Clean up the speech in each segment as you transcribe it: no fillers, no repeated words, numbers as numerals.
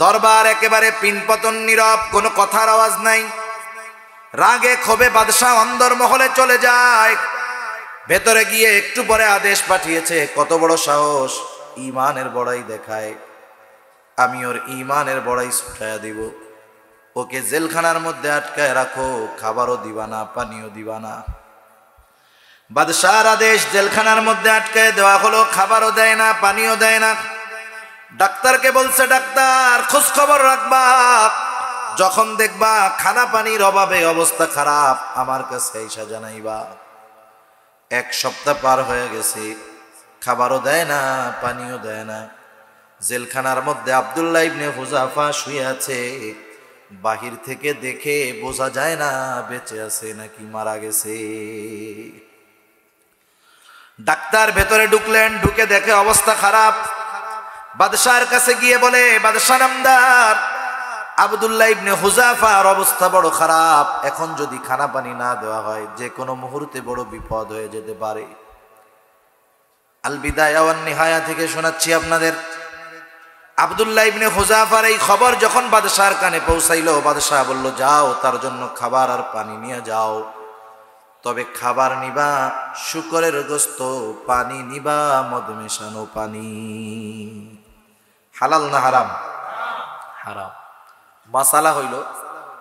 দরবার একেবারে পিনপতন নীরব, কোনো কথার আওয়াজ নাই। রাগে ক্ষোভে বাদশাহ অন্দরমহলে চলে যায়। ভেতরে গিয়ে একটু পরে আদেশ পাঠিয়েছে, কত বড় সাহস, ঈমানের বড়াই দেখায়, আমি ওর ঈমানের বড়াই ছুটায়া দিব। ওকে জেলখানার মধ্যে আটকায় রাখো, খাবারও দিবা না, পানিও দিবা না। বাদশাহর আদেশ, জেলখানার মধ্যে আটকায় দেওয়া হলো, খাবারও দেয় না, পানিও দেয় না। ডাক্তারকে বলছে, ডাক্তার খোঁজ খবর রাখবা, যখন দেখবা খানা পানির অভাবে অবস্থা খারাপ আমার কাছে এসে জানাইবা। 1 সপ্তাহ পার হয়ে গেছে, খাবারও দেয় না, পানিও দেয় না। জেলখানার মধ্যে আব্দুল্লাহ ইবনে হুযাফা শুয়ে আছে। বাহির থেকে দেখে বোঝা যায় না বেঁচে আছে নাকি মারা গেছে। ডাক্তার ভেতরে ঢুকলেন, ঢুকে দেখে অবস্থা খারাপ। বাদশার কাছে গিয়ে বলে, বাদশা নামদার, আব্দুল্লাহ ইবনে হুযাফার অবস্থা বড় খারাপ, এখন যদি খানা পানি না দেওয়া হয় যে কোনো মুহূর্তে বড় বিপদ হয়ে যেতে পারে। আল বিদায়া ওয়ান নিহায়া থেকে শোনাচ্ছি আপনাদের। আব্দুল্লাহ ইবনে হুযাফার এই খবর যখন বাদশার কানে পৌঁছাইল, বাদশাহ বলল, যাও তার জন্য খাবার আর পানি নিয়ে যাও, তবে খাবার নিবা শুকরের গোশত, পানি নিবা মদ মেশানো পানি। হালাল না হারাম? হারাম। মাসালা হইল,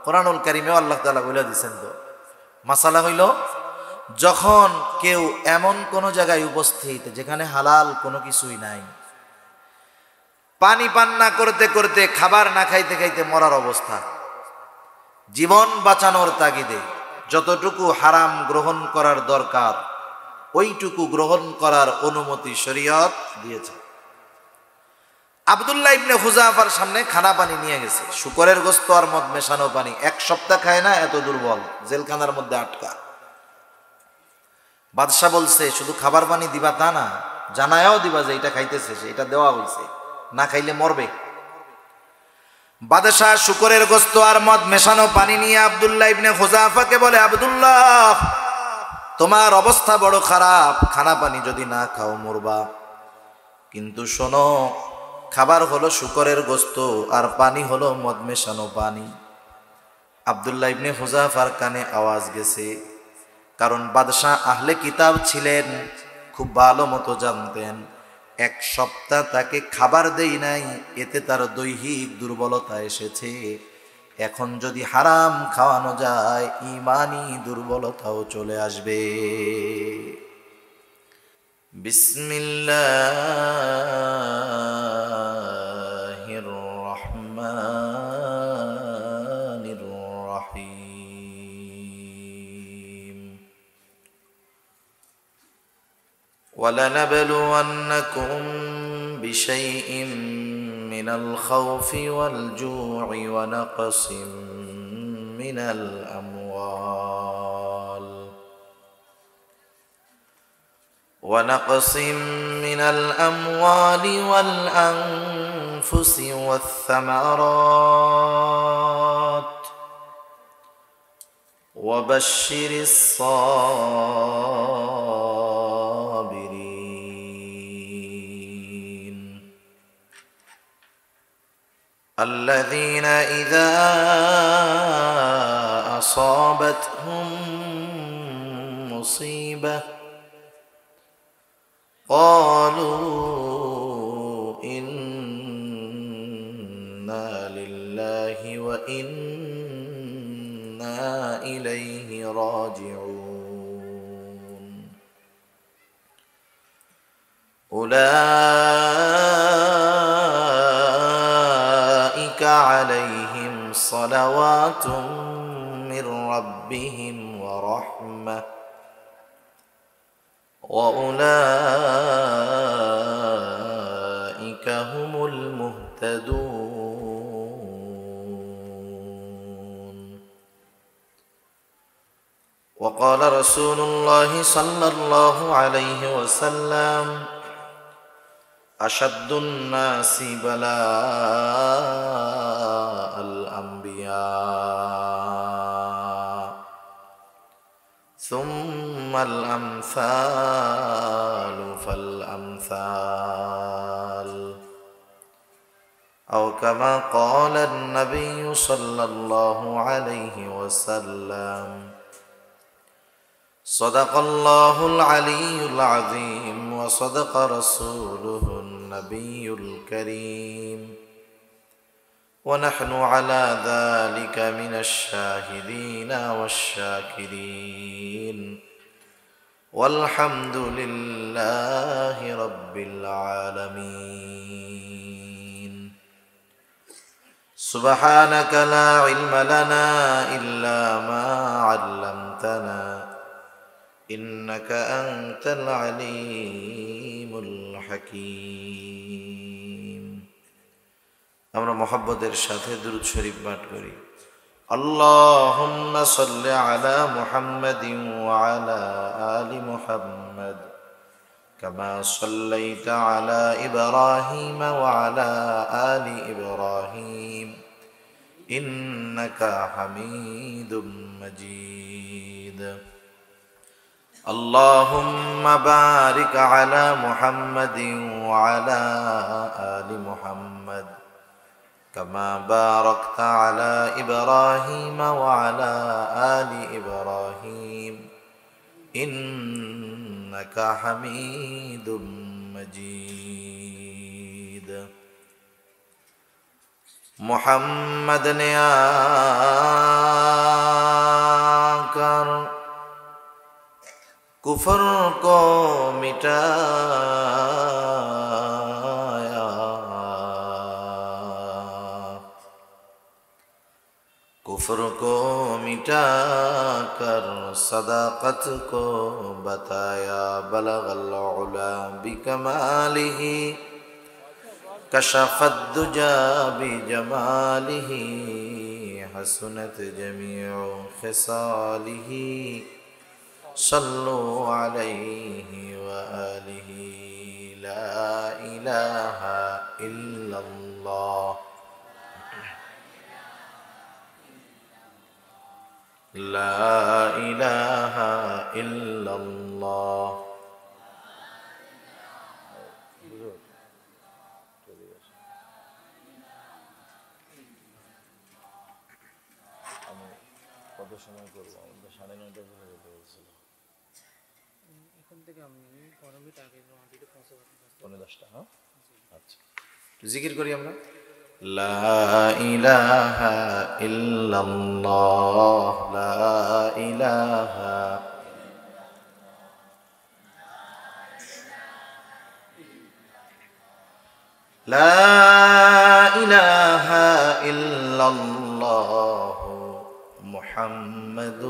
কোরআনুল কারীমে আল্লাহ তাআলা বলে দিয়েছেন, তো মাসালা হইল, যখন কেউ এমন কোন জায়গায় উপস্থিত যেখানে হালাল কোনো কিছুই নাই, পানি পান না করতে করতে, খাবার না খাইতে খাইতে মরার অবস্থা, জীবন বাঁচানোর তাগিদে যতটুকু হারাম গ্রহণ করার দরকার ওইটুকু গ্রহণ করার অনুমতি শরীয়ত দিয়েছে। আব্দুল্লাহ ইবনে হুযাফার সামনে খানা পানি নিয়ে গেছে, শুকরের গোশত আর মদ মেশানো পানি। 1 সপ্তাহ খায় না, এত দুর্বল, জেলখানার মধ্যে আটকা। বাদশাহ বলছে, শুধু খাবার পানি দিবা তা না, জানায়াও দিবা যে এটা খাইতেছে, সেটা দেওয়া হয়েছে, না খাইলে মরবে। বাদশাহ শুকরের গোশত আর মদ মেশানো পানি নিয়ে আব্দুল্লাহ ইবনে হুযাফাকে বলে, আব্দুল্লাহ, তোমার অবস্থা বড় খারাপ, খানা পানি যদি না খাও মরবা, কিন্তু শোনো, খাবার হলো শুকরের গোশত আর পানি হলো মদ মেশানো পানি। আব্দুল্লাহ ইবনে হুযাফার কানে আওয়াজ গেছে, কারণ বাদশাহ আহলে কিতাব ছিলেন, খুব ভালো মতো জানতেন 1 সপ্তাহ তাকে খাবার দেই নাই, এতে তার দৈহিক দুর্বলতা এসেছে। এখন যদি হারাম খাওয়ানো যায়, ঈমানি দুর্বলতাও চলে আসবে। বিসমিল্লাহির রহমানির রহিম। ওয়ালানাবলুওয়ান্নাকুম বিশাইইম মিনাল খাউফি ওয়াল জু'i ওয়া নাকসিম মিনাল আমওয়াল ونقص من الأموال والأنفس والثمرات وبشر الصابرين الذين إذا أصابتهم مصيبة قالوا إنا لله وإنا إليه راجعون أولئك عليهم صلوات من ربهم ورحمة وأولئك هم المهتدون وقال رسول الله صلى الله عليه وسلم أشد الناس بلاء الأنبياء ثم الأمثال فالأمثال أو كما قال النبي صلى الله عليه وسلم صدق الله العلي العظيم وصدق رسوله النبي الكريم ونحن على ذلك من الشاهدين والشاكرين والحمد لله رب العالمين سبحانك لا علم لنا إلا ما علمتنا إنك أنت العليم الحكيم আমরা মুহাব্বতের সাথে দুরূদ শরীফ পাঠ করি اللهم صل على محمد وعلى آل محمد كما صليت على إبراهيم وعلى آل إبراهيم إنك حميد مجيد اللهم بارك على محمد وعلى آل محمد كما باركت على إبراهيم وعلى آل إبراهيم إنك حميد مجيد محمد نے آکر کفر کو مٹایا کفر کو مٹا کر صداقت کو بتایا بلغ العلا بکمالہ کشف الدجا بجمالہ حسنت جمیع خصالہ صلوا علیہ وآلہ لا الہ الا اللہ لا إله إلا الله কত সময় করব আমাদের 9:30 হয়ে গেছে এখন থেকে আমি 15 মিনিট আগে রওনা পৌঁছাবো 10টা হ্যাঁ আচ্ছা জিকির করি আমরা لا إله إلا الله لا إله لا إله إلا الله محمد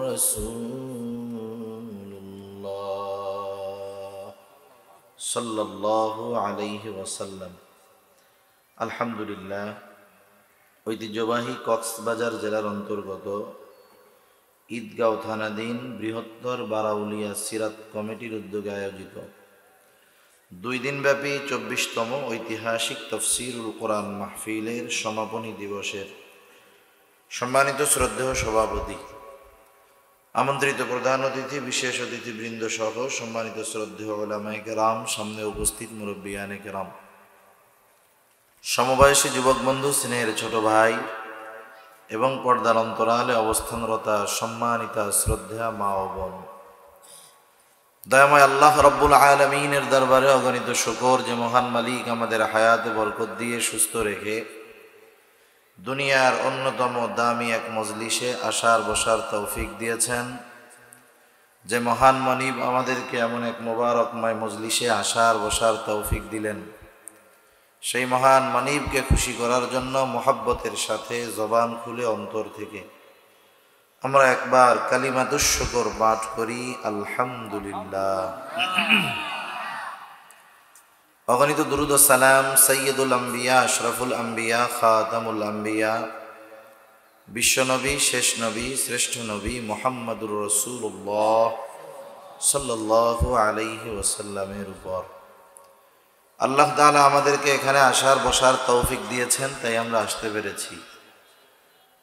رسول الله صلى الله عليه وسلم আলহামদুলিল্লাহ ঐতিহ্যবাহী কক্সবাজার জেলার অন্তর্গত ঈদগাঁও থানাধীন বৃহত্তর বারাউলিয়া সিরাত কমিটির উদ্যোগে আয়োজিত 2 দিনব্যাপী 24তম ঐতিহাসিক তাফসীরুল কোরআন মাহফিলের সমাপনী দিবসের সম্মানিত শ্রদ্ধেয় সভাপতি, আমন্ত্রিত প্রধান অতিথি, বিশেষ অতিথিবৃন্দ সহ সম্মানিত শ্রদ্ধেয় উলামায়ে কেরাম, সামনে উপস্থিত মুরব্বিয়ানে কেরাম, সমবয়সী যুবক বন্ধু, স্নেহের ছোট ভাই এবং পর্দার অন্তরালে অবস্থানরতা সম্মানিতা শ্রদ্ধা মা ও বোন, দয়াময় আল্লাহ রব্বুল আলামিনের দরবারে অগণিত শুকর যে মহান মালিক আমাদের হায়াতে বরকত দিয়ে সুস্থ রেখে দুনিয়ার অন্যতম দামি এক মজলিসে আসার বসার তৌফিক দিয়েছেন, যে মহান মনিব আমাদেরকে এমন এক মোবারকময় মজলিসে আসার বসার তৌফিক দিলেন, সেই মহান মানিবকে খুশি করার জন্য মোহাব্বতের সাথে জবান খুলে অন্তর থেকে আমরা একবার কালিমাতুশ শুকর পাঠ করি আলহামদুলিল্লাহ। অগণিত দুরুদ ও সালাম সৈয়দুল আম্বিয়া, আশরাফুল আম্বিয়া, খাতামুল আম্বিয়া, বিশ্বনবী, শেষ নবী, শ্রেষ্ঠ নবী মুহাম্মদুর রাসূলুল্লাহ সাল্লাল্লাহু আলাইহি ওয়াসাল্লামের উপর আল্লাহ তাআলা আমাদেরকে এখানে আসার বসার তৌফিক দিয়েছেন, তাই আমরা আসতে পেরেছি।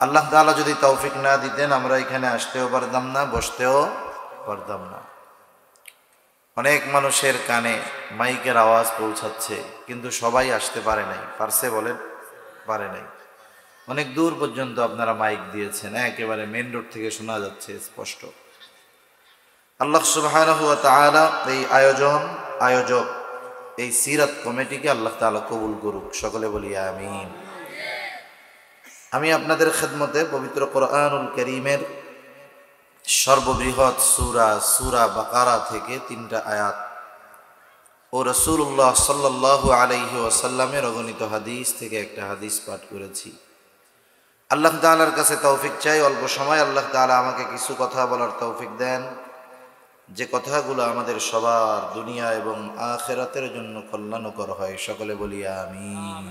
আল্লাহ তাআলা যদি তৌফিক না দিতেন আমরা এখানে আসতেও পারতাম না, বসতেও পারতাম না। অনেক মানুষের কানে মাইকের আওয়াজ পৌঁছাচ্ছে, কিন্তু সবাই আসতে পারে নাই। পারছে বলেন? পারে নাই। অনেক দূর পর্যন্ত আপনারা মাইক দিয়েছেন, একেবারে মেন রোড থেকে শোনা যাচ্ছে স্পষ্ট। আল্লাহ সুবহানাহু ওয়া তাআলা এই আয়োজক এই সিরাত কমিটিকে আল্লাহ তাআলা কবুল করুক, সকলে বলি আমিন। আমি আপনাদের খেদমতে পবিত্র কোরআনুল কারীমের সর্ববৃহৎ সূরা বাকারা থেকে 3টা আয়াত ও রাসূলুল্লাহ সাল্লাল্লাহু আলাইহি ওয়াসাল্লামের অগণিত হাদিস থেকে একটা হাদিস পাঠ করেছি। আল্লাহ তাআলার কাছে তৌফিক চাই, অল্প সময় আল্লাহ তাআলা আমাকে কিছু কথা বলার তৌফিক দেন, যে কথাগুলো আমাদের সবার দুনিয়া এবং আখিরাতের জন্য কল্যাণকর হয়, সকলে বলি আমিন।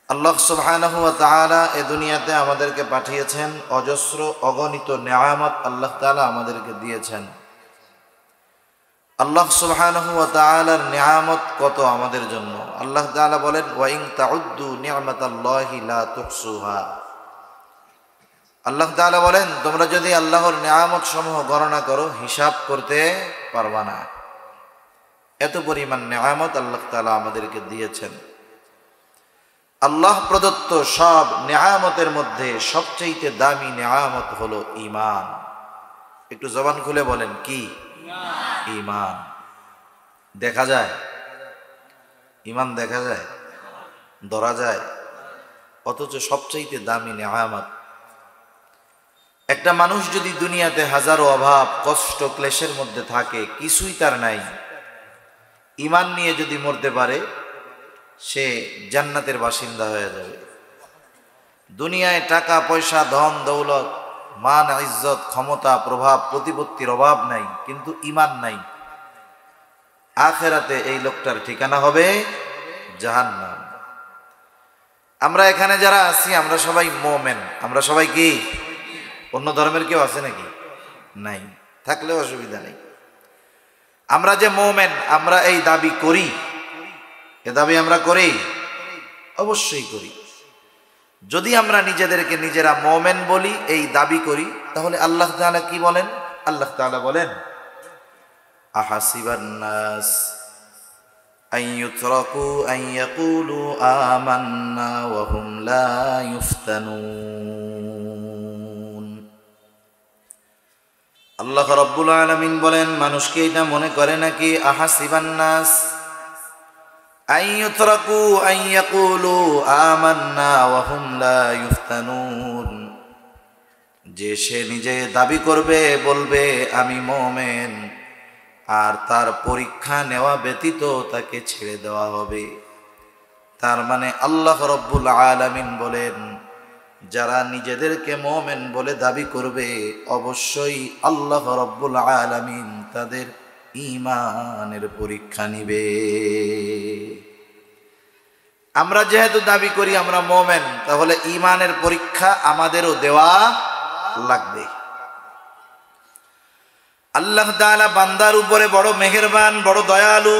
আল্লাহ সুবহানাহু ওয়া তাআলা এই দুনিয়াতে আমাদেরকে পাঠিয়েছেন, অজস্র অগণিত নেয়ামত আল্লাহ তাআলা আমাদেরকে দিয়েছেন। আল্লাহ সুবহানাহু ওয়া তাআলার নিয়ামত কত আমাদের জন্য। আল্লাহ তাআলা বলেন, ওয়া ইন তাউদ্দু নি'মাতাল্লাহি লা তুহসুহা। আল্লাহ তাআলা বলেন, তোমরা যদি আল্লাহর নিয়ামত সমূহ গণনা করো, হিসাব করতে পারবা না। এত পরিমাণ নিয়ামত আল্লাহ তাআলা আমাদেরকে দিয়েছেন। আল্লাহ প্রদত্ত সব নিয়ামতের মধ্যে সবচেয়ে দামি নিয়ামত হলো ঈমান। একটু জবান খুলে বলেন, কি? ঈমান। দেখা যায়? ঈমান দেখা যায়, ধরা যায়, অথচ সবচেয়ে দামি নিয়ামত। একটা মানুষ যদি দুনিয়াতে হাজারো অভাব কষ্ট ক্লেশের মধ্যে থাকে, কিছুই তার নাই, ঈমান নিয়ে যদি মরতে পারে, সে জান্নাতের বাসিন্দা হয়ে যাবে। দুনিয়ায় টাকা পয়সা ধন দৌলত মান ইজ্জত ক্ষমতা প্রভাব প্রতিপত্তির অভাব নাই, কিন্তু ঈমান নাই, আখিরাতে এই লোকটার ঠিকানা হবে জাহান্নাম। আমরা এখানে যারা আছি আমরা সবাই মুমিন। আমরা সবাই কি? অন্য ধর্মের কেউ আছে নাকি? নাই, থাকলেও অসুবিধা নেই। আমরা যে মুমিন, আমরা এই দাবি করি, এ দাবি আমরা করি, অবশ্যই করি। যদি আমরা নিজেদেরকে নিজেরা মুমিন বলি, এই দাবি করি, তাহলে আল্লাহ তাআলা কি বলেন? আল্লাহ তাআলা বলেন, আহাসিবান নাস আন ইউতরাকু আন ইয়াকুলু আমান্না ওয়া হুম লা ইফতানুন। আল্লাহ রাব্বুল আলামিন বলেন, মানুষ কি এটা মনে করে নাকি? আহাসিবান নাস আন ইউতরাকু আন ইয়াকুলু আমান্না ওয়া হুম লা ইফতানুন, যে সে নিজে দাবি করবে, বলবে আমি মুমিন, আর তার পরীক্ষা নেওয়া ব্যতীত তাকে ছেড়ে দেওয়া হবে। তার মানে আল্লাহ রাব্বুল আলামিন বলেন, যারা নিজেদেরকে মুমিন বলে দাবি করবে, অবশ্যই আল্লাহ রাব্বুল আলামিন তাদের ঈমানের পরীক্ষা নিবে। আমরা যেহেতু দাবি করি আমরা মুমিন, তাহলে ঈমানের পরীক্ষা আমাদেরও দেওয়া লাগবে। আল্লাহ তাআলা বান্দার উপরে বড় মেহেরবান, বড় দয়ালু।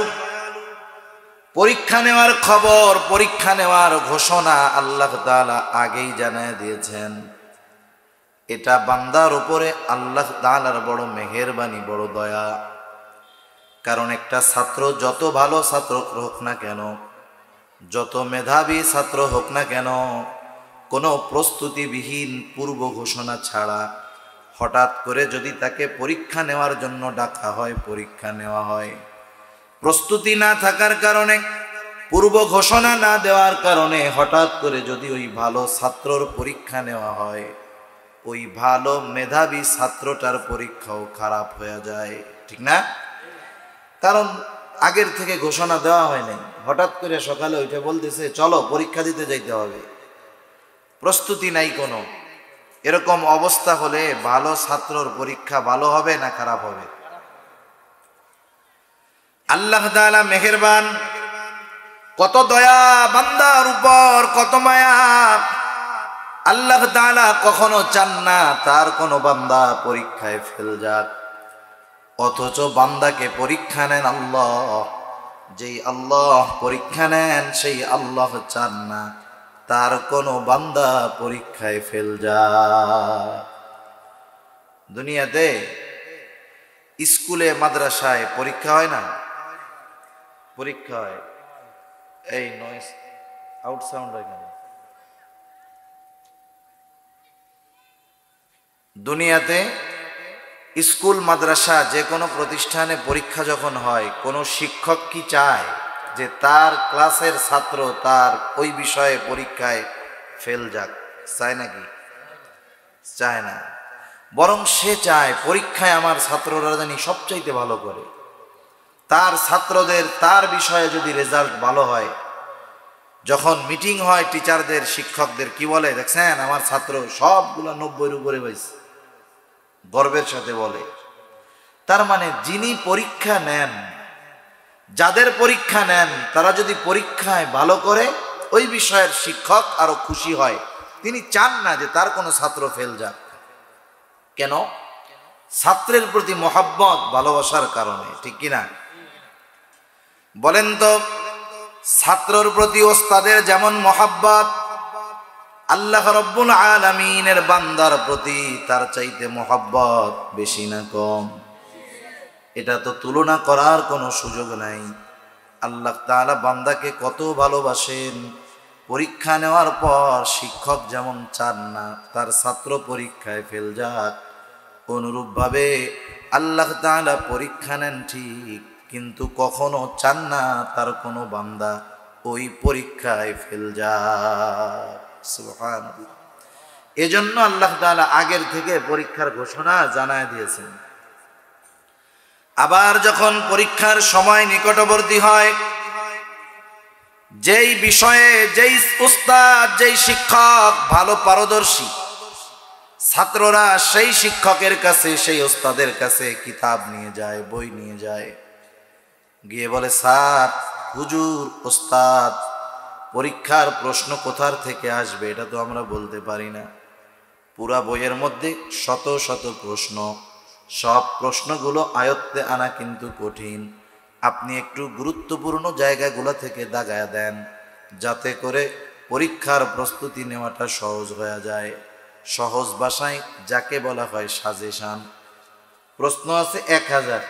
পরীক্ষা নেওয়ার খবর, পরীক্ষা নেওয়ার ঘোষণা আল্লাহ তাআলা আগেই জানিয়ে দিয়েছেন। এটা বান্দার উপরে আল্লাহ তাআলার বড় মেহেরবানি, বড় দয়া। কারণ একটা ছাত্র যত ভালো ছাত্র হোক না কেন, যত মেধাবী ছাত্র হোক না কেন, কোনো প্রস্তুতিবিহীন পূর্ব ঘোষণা ছাড়া হঠাৎ করে যদি তাকে পরীক্ষা নেওয়ার জন্য ডাকা হয়, পরীক্ষা নেওয়া হয়, প্রস্তুতি না থাকার কারণে, পূর্ব ঘোষণা না দেওয়ার কারণে হঠাৎ করে যদি ওই ভালো ছাত্রর পরীক্ষা নেওয়া হয়, ওই ভালো মেধাবী ছাত্রটার পরীক্ষাও খারাপ হয়ে যায়, ঠিক না? কারণ আগের থেকে ঘোষণা দেওয়া হয় নাই, হঠাৎ করে সকালে উঠে বলতেছে চলো পরীক্ষা দিতে যাইতে হবে, প্রস্তুতি নাই কোনো। এরকম অবস্থা হলে ভালো ছাত্রর পরীক্ষা ভালো হবে না খারাপ হবে? আল্লাহ তাআলা মেহেরবান, কত দয়া বান্দার উপর, কত মায়া। আল্লাহ তাআলা কখনো চান না তার কোনো বান্দা পরীক্ষায় ফেল যাক, অথচ বান্দাকে পরীক্ষা নেন আল্লাহ। যেই আল্লাহ পরীক্ষা নেন, সেই আল্লাহ চান না তার কোনো বান্দা পরীক্ষায় ফেল যায়। দুনিয়াতে স্কুলে মাদ্রাসায় পরীক্ষা হয় না? পরীক্ষা হয়। এই নয়, আউট সাউন্ড হয় কেন? দুনিয়াতে স্কুল মাদ্রাসা যে কোনো প্রতিষ্ঠানে পরীক্ষা যখন হয়, কোনো শিক্ষক কি চায় যে তার ক্লাসের ছাত্র তার ওই বিষয়ে পরীক্ষায় ফেল যাক? চায় নাকি? চায় না। বরং সে চায় পরীক্ষায় আমার ছাত্ররা জানি সবচাইতে ভালো করে, তার ছাত্রদের তার বিষয়ে যদি রেজাল্ট ভালো হয়, যখন মিটিং হয় টিচারদের শিক্ষকদের কি বলে, দেখছেন আমার ছাত্র সবগুলো 90-এর উপরে পাইছে, গর্বের সাথে বলে। তার মানে যিনি পরীক্ষা নেন, যাদের পরীক্ষা নেন, তারা যদি পরীক্ষায় ভালো করে ওই বিষয়ের শিক্ষক আরো খুশি হয়। তিনি চান না যে তার কোনো ছাত্র ফেল যাক। কেন? ছাত্রের প্রতি মহব্বত, ভালোবাসার কারণে, ঠিক কিনা বলেন তো? ছাত্রর প্রতি ওস্তাদের যেমন মহব্বত, আল্লাহ রব্বুল আলামিনের বান্দার প্রতি তার চাইতে মহব্বত বেশি না কম? এটা তো তুলনা করার কোনো সুযোগ নাই। আল্লাহ তাআলা বান্দাকে কত ভালোবাসেন। পরীক্ষা নেওয়ার পর শিক্ষক যেমন চান না তার ছাত্র পরীক্ষায় ফেল যাক, অনুরূপভাবে আল্লাহ তাআলা পরীক্ষা নেন ঠিক, কিন্তু কখনো চান না তার কোনো বান্দা ওই পরীক্ষায় ফেল যাক। সুবহানাল্লাহ। এজন্য আল্লাহ তাআলা আগের থেকে পরীক্ষার ঘোষণা জানায় দিয়েছেন। আবার যখন পরীক্ষার সময় নিকটবর্তী হয়, যেই বিষয়ে যেই উস্তাদ যেই শিক্ষক ভালো পারদর্শী, ছাত্ররা সেই শিক্ষকের কাছে সেই উস্তাদের কাছে কিতাব নিয়ে যায়, বই নিয়ে যায়, গিয়ে বলে, স্যার, হুজুর, উস্তাদ, পরীক্ষার প্রশ্ন কোথার থেকে আসবে এটা তো আমরা বলতে পারি না। পুরা বইয়ের মধ্যে শত শত প্রশ্ন, সব প্রশ্নগুলো আয়ত্তে আনা কিন্তু কঠিন। আপনি একটু গুরুত্বপূর্ণ জায়গাগুলো থেকে দাগায় দেন, যাতে করে পরীক্ষার প্রস্তুতি নেওয়াটা সহজ হয়ে যায়। সহজ ভাষায় যাকে বলা হয় সাজেশন। প্রশ্ন আছে 1000,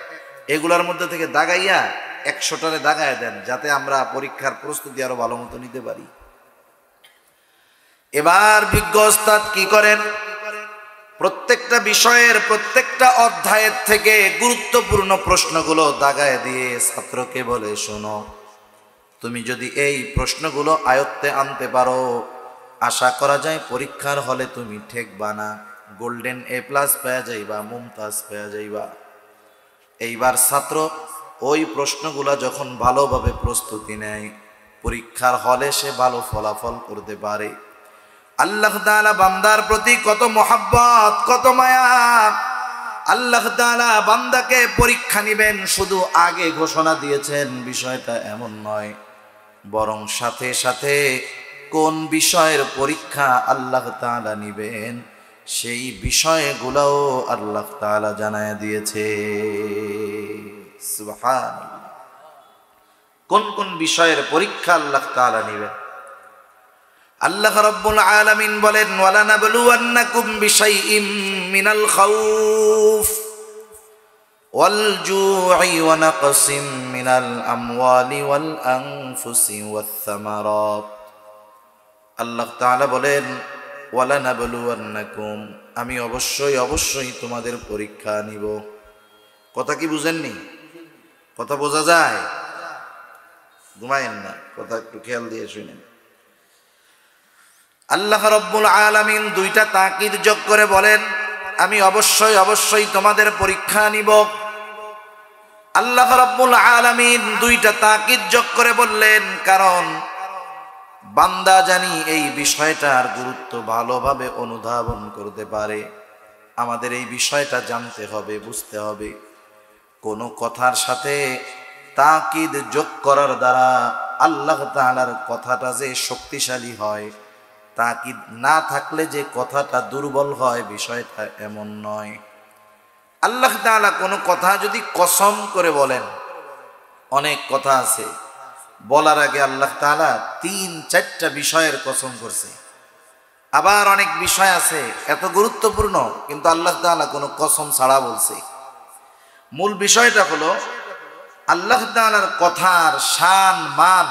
এগুলোর মধ্যে থেকে দাগাইয়া 100টারে দাগায় দেন, যাতে আমরা পরীক্ষার প্রস্তুতি আরো ভালো মতো নিতে পারি। এবার বিজ্ঞ ওস্তাদ কি করেন? প্রত্যেকটা বিষয়ের প্রত্যেকটা অধ্যায়ের থেকে গুরুত্বপূর্ণ প্রশ্নগুলো দাগায় দিয়ে ছাত্রকে বলে, শোনো, তুমি যদি এই প্রশ্নগুলো আয়ত্তে আনতে পারো, আশা করা যায় পরীক্ষার হলে তুমি ঠেকবা না, গোল্ডেন A+ পেয়ে যাইবা, মুমতাজ পেয়ে যাইবা। এইবার ছাত্র ওই প্রশ্নগুলো যখন ভালোভাবে প্রস্তুতি নেয়, পরীক্ষার হলে সে ভালো ফলাফল করতে পারে। আল্লাহ তাআলা বান্দার প্রতি কত মহব্বত, কত মায়া। আল্লাহ তাআলা বান্দাকে পরীক্ষা নিবেন শুধু আগে ঘোষণা দিয়েছেন, বিষয়টা এমন নয়, বরং সাথে সাথে কোন বিষয়ের পরীক্ষা আল্লাহ তাআলা নিবেন সেই বিষয়গুলোও আল্লাহ তাআলা জানায় দিয়েছে। সুবহানাল্লাহ। কোন কোন বিষয়ের পরীক্ষা আল্লাহ তাআলা নিবেন? আল্লাহ রাব্বুল আলামিন বলেন, ওয়ালানাবলুওয়ান্নাকুম বিশাইইম মিনাল খাউফ ওয়াল জু'i ওয়া নাকসিম মিনাল আমওয়ালি ওয়াল আনফুসি ওয়াস সামারাত। আল্লাহ তাআলা বলেন, ওয়ালানাবলুওয়ান্নাকুম, আমি অবশ্যই অবশ্যই তোমাদের পরীক্ষা নিব। কথা কি বুঝেননি? কথা বোঝা যায়? ঘুমায়েন না, কথা একটু খেয়াল দিয়ে শুনেন। আল্লাহ রাব্বুল আলামিন দুইটা তাকিদ যোগ করে বলেন, আমি অবশ্যই অবশ্যই তোমাদের পরীক্ষা নিব। আল্লাহ রাব্বুল আলামিন দুইটা তাকিদ যোগ করে বললেন, কারণ বান্দা জানি এই বিষয়টার গুরুত্ব ভালোভাবে অনুধাবন করতে পারে। আমাদের এই বিষয়টা জানতে হবে, বুঝতে হবে। কোনো কথার সাথে তাকিদ যোগ করার দ্বারা আল্লাহ তাআলার কথাটা যে শক্তিশালী হয়, তাকিদ না থাকলে যে কথাটা দুর্বল হয়, বিষয়টা এমন নয়। আল্লাহ তাআলা কোনো কথা যদি কসম করে বলেন, অনেক কথা আছে বলার আগে আল্লাহ তাআলা 3-4টা বিষয়ের কসম করছে। আবার অনেক বিষয় আছে এত গুরুত্বপূর্ণ কিন্তু আল্লাহ তাআলা কোনো কসম ছাড়া বলছে। মূল বিষয়টা হলো আল্লাহ তাআলার কথার শান মান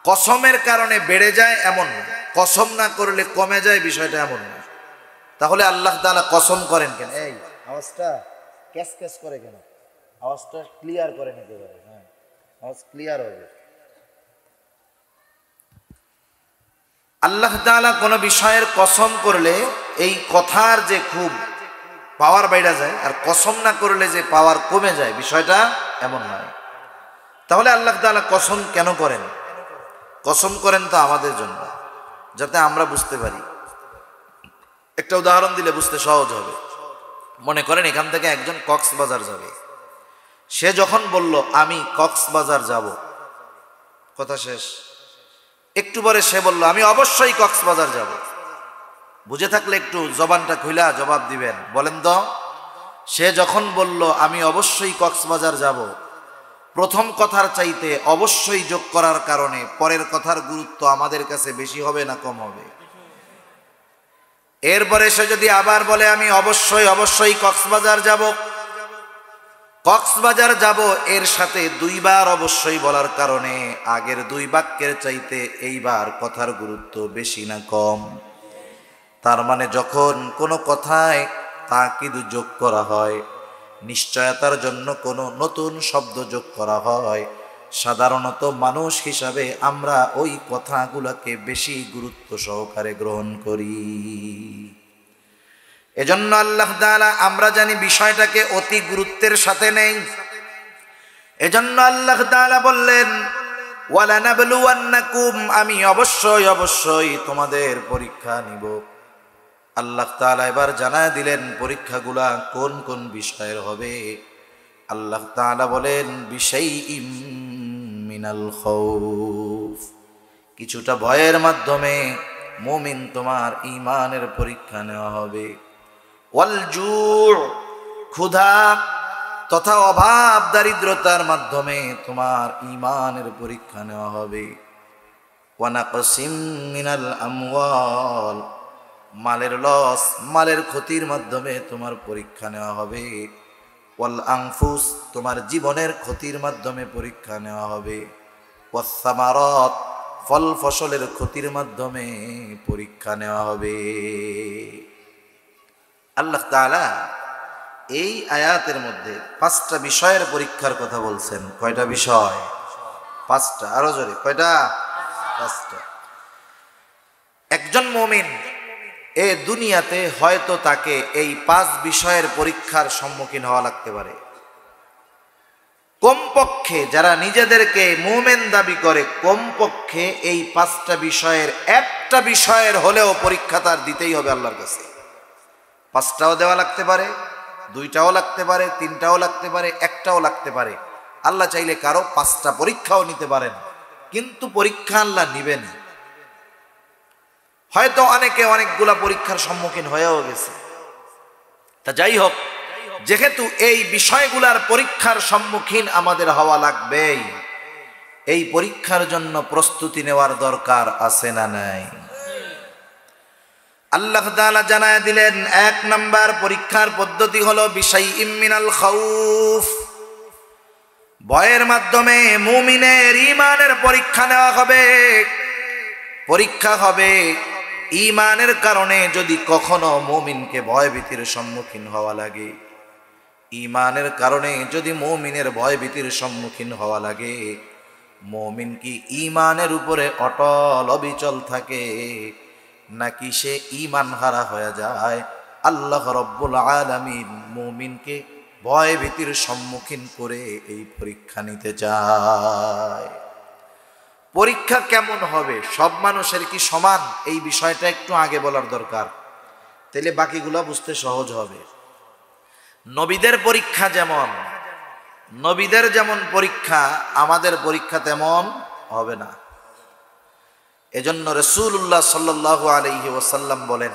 কসমের কারণে বেড়ে যায় এমন না, কসম না করলে কমে যায় বিষয়টা এমন না। তাহলে আল্লাহ তাআলা কসম করেন কেন? এই আওয়াজটা ক্যাস ক্যাস করে কেন? আওয়াজটা ক্লিয়ার করে নিতে পারে। হ্যাঁ, আওয়াজ ক্লিয়ার হবে। আল্লাহ তাআলা কোনো বিষয়ের কসম করলে এই কথার যে খুব পাওয়ার বাইরে যায়, আর কসম না করলে যে পাওয়ার কমে যায় বিষয়টা এমন নয়। তাহলে আল্লাহ তাআলা কসম কেন করেন? কসম করেন তো আমাদের জন্য, যাতে আমরা বুঝতে পারি। একটা উদাহরণ দিলে বুঝতে সহজ হবে। মনে করেন এখান থেকে একজন কক্সবাজার যাবে। সে যখন বলল আমি কক্সবাজার যাব, কথা শেষ। একটু পরে সে বলল আমি অবশ্যই কক্সবাজার যাব। বুঝে থাকলে একটু জবানটা খুইলা জবাব দিবেন, বলেন তো। সে যখন বলল আমি অবশ্যই কক্সবাজার যাব, প্রথম কথার চাইতে অবশ্যই যোগ করার কারণে পরের কথার গুরুত্ব আমাদের কাছে বেশি হবে না কম হবে? এরপরে সে যদি আবার বলে আমি অবশ্যই কক্সবাজার যাব, কক্সবাজার যাব এর সাথে দুইবার অবশ্যই বলার কারণে আগের দুই বাক্যের চাইতে এইবার কথার গুরুত্ব বেশি না কম? তার মানে যখন কোনো কথায় তাকিদ যোগ করা হয়, নিশ্চয়তার জন্য কোনো নতুন শব্দ যোগ করা হয়, সাধারণত মানুষ হিসাবে আমরা ওই কথাগুলোকে বেশি গুরুত্ব সহকারে গ্রহণ করি। এজন্য আল্লাহ তাআলা আমরা জানি বিষয়টাকে অতি গুরুত্বের সাথে নেই। এজন্য আল্লাহ তাআলা বললেন ওয়ালানাবলুওয়ান্নাকুম, আমি অবশ্যই তোমাদের পরীক্ষা নিব। আল্লাহ তাআলা এবার জানায় দিলেন পরীক্ষাগুলা কোন কোন বিষয়ের হবে। আল্লাহ তাআলা বলেন বিশাইইম মিনাল খাউফ, কিছুটা ভয়ের মাধ্যমে মুমিন তোমার ঈমানের পরীক্ষা নেওয়া হবে। ওয়াল জু', ক্ষুধা তথা অভাব দারিদ্রতার মাধ্যমে তোমার ঈমানের পরীক্ষা নেওয়া হবে। ওয়া নাকসিম মিনাল আমওয়াল, মালের লস, মালের ক্ষতির মাধ্যমে তোমার পরীক্ষা নেওয়া হবে। ওয়াল আনফুস, তোমার জীবনের ক্ষতির মাধ্যমে পরীক্ষা নেওয়া হবে। ওয়াস সামারাত, ফল ফসলের ক্ষতির মাধ্যমে পরীক্ষা নেওয়া হবে। আল্লাহ তাআলা এই আয়াতের মধ্যে 5টা বিষয়ের পরীক্ষার কথা বলছেন। কয়টা বিষয়? 5টা। আরো জোরে, কয়টা? 5টা। একজন মুমিন এ দুনিয়াতে হয়তো তাকে এই 5 বিষয়ের পরীক্ষার সম্মুখীন হওয়া লাগতে পারে। কমপক্ষে যারা নিজেদেরকে মুমিন দাবি করে, কমপক্ষে এই 5টা বিষয়ের একটা বিষয়ের হলেও পরীক্ষা তার দিতেই হবে আল্লাহর কাছে। 5টাও দেওয়া লাগতে পারে, 2টাও লাগতে পারে, 3টাও লাগতে পারে, 1টাও লাগতে পারে। আল্লাহ চাইলে কারো 5টা পরীক্ষাও নিতে পারেন, কিন্তু পরীক্ষা আল্লাহ নিবেন। হয়তো অনেকে অনেকগুলা পরীক্ষার সম্মুখীন হয়েও গেছে। তা যাই হোক, যেহেতু এই বিষয়গুলার পরীক্ষার সম্মুখীন আমাদের হওয়া লাগবেই, এই পরীক্ষার জন্য প্রস্তুতি নেওয়ার দরকার আছে না নাই? আল্লাহ তাআলা জানায় দিলেন 1 নাম্বার পরীক্ষার পদ্ধতি হলো বিশাইইম মিনাল খাউফ, ভয়ের মাধ্যমে মুমিনের ঈমানের পরীক্ষা নেওয়া হবে। পরীক্ষা হবে ঈমানের কারণে যদি কখনো মুমিনকে ভয়ভীতির সম্মুখীন হওয়া লাগে, ঈমানের কারণে যদি মুমিনের ভয়ভীতির সম্মুখীন হওয়া লাগে, মুমিন কি ঈমানের উপরে অটল অবিচল থাকে নাকি সে ঈমান হারা হয়ে যায়? আল্লাহ রাব্বুল আলামিন মুমিনকে ভয়ভীতির সম্মুখীন করে এই পরীক্ষা নিতে চায়। পরীক্ষা কেমন হবে? সব মানুষের কি সমান? এই বিষয়টা একটু আগে বলার দরকার, তাহলে বাকিগুলো বুঝতে সহজ হবে। নবীদের পরীক্ষা যেমন, নবীদের যেমন পরীক্ষা, আমাদের পরীক্ষা তেমন হবে না। এজন্য রাসূলুল্লাহ সাল্লাল্লাহু আলাইহি ওয়াসাল্লাম বলেন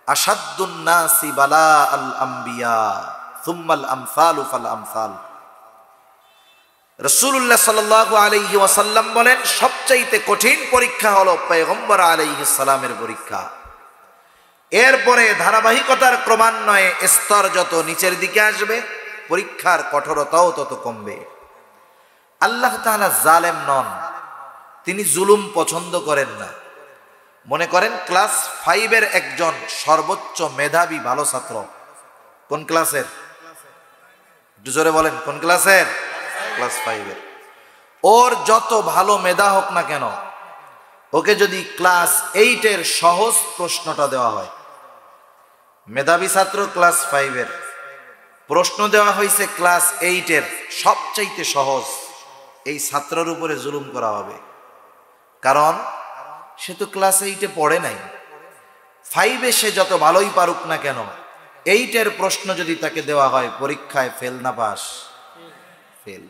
আশাদ্দুন নাসি বালা আল আম্বিয়া সুম্মাল আমসালু ফাল আমসাল। রাসূলুল্লাহ সাল্লাল্লাহু আলাইহি ওয়াসাল্লাম বলেন সবচাইতে কঠিন পরীক্ষা হলো পয়গম্বর আলাইহিস সালামের পরীক্ষা। এরপরে ধারাবাহিকতার ক্রমান্বয়ে স্তর যত নিচের দিকে আসবে, পরীক্ষার কঠোরতাও তত কমবে। আল্লাহ তাআলা জালেম নন, তিনি জুলুম পছন্দ করেন না। মনে করেন ক্লাস 5-এর একজন সর্বোচ্চ মেধাবী ভালো ছাত্র, কোন ক্লাসের? একটু জোরে বলেন, কোন ক্লাসের? ক্লাস 5-এর। ওর যত ভালো মেধা হোক না কেন, ওকে যদি ক্লাস 8-এর সহজ প্রশ্নটা দেওয়া হয়, মেধাবী ছাত্র ক্লাস 5-এর, প্রশ্ন দেওয়া হয়েছে ক্লাস 8-এর সবচাইতে সহজ, এই ছাত্রের উপরে জুলুম করা হবে। কারণ সে তো ক্লাস 8-এ পড়ে নাই। 5-এ সে যত ভালোই পারুক না কেন, 8-এর প্রশ্ন যদি তাকে দেওয়া হয়, পরীক্ষায় ফেল না পাস? ফেল।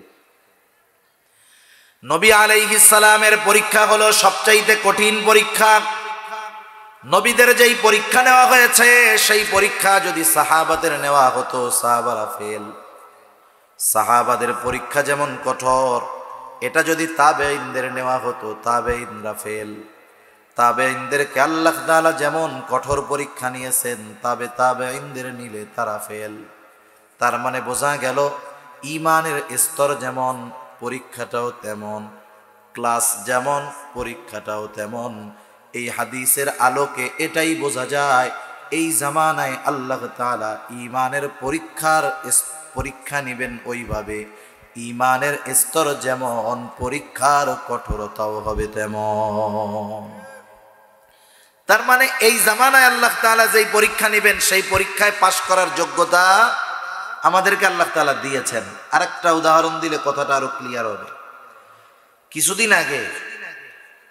নবী আলাইহিস সালামের পরীক্ষা হলো সবচাইতে কঠিন পরীক্ষা। নবীদের যেই পরীক্ষা নেওয়া হয়েছে, সেই পরীক্ষা যদি সাহাবাদের নেওয়া হতো, সাহাবারা ফেল। সাহাবাদের পরীক্ষা যেমন কঠোর, এটা যদি তাবেঈনদের নেওয়া হতো, তাবেঈনরা ফেল। তাবেঈনদেরকে আল্লাহ তাআলা যেমন কঠোর পরীক্ষা নিয়েছেন, তাবেঈনদের নিলে তারা ফেল। তার মানে বোঝা গেল ঈমানের স্তর যেমন, পরীক্ষাটাও তেমন, ক্লাস যেমন, পরীক্ষাটাও তেমন। এই হাদিসের আলোকে এটাই বোঝা যায়, এই জামানায় আল্লাহ তাআলা ঈমানের পরীক্ষা নেবেন ওইভাবে, ঈমানের স্তর যেমন, পরীক্ষার কঠোরতাও হবে তেমন। তার মানে এই জামানায় আল্লাহ তাআলা যেই পরীক্ষা নেবেন, সেই পরীক্ষায় পাশ করার যোগ্যতা আমাদেরকে আল্লাহ তাআলা দিয়েছেন। আরেকটা উদাহরণ দিলে কথাটা আরো ক্লিয়ার হবে। কিছুদিন আগে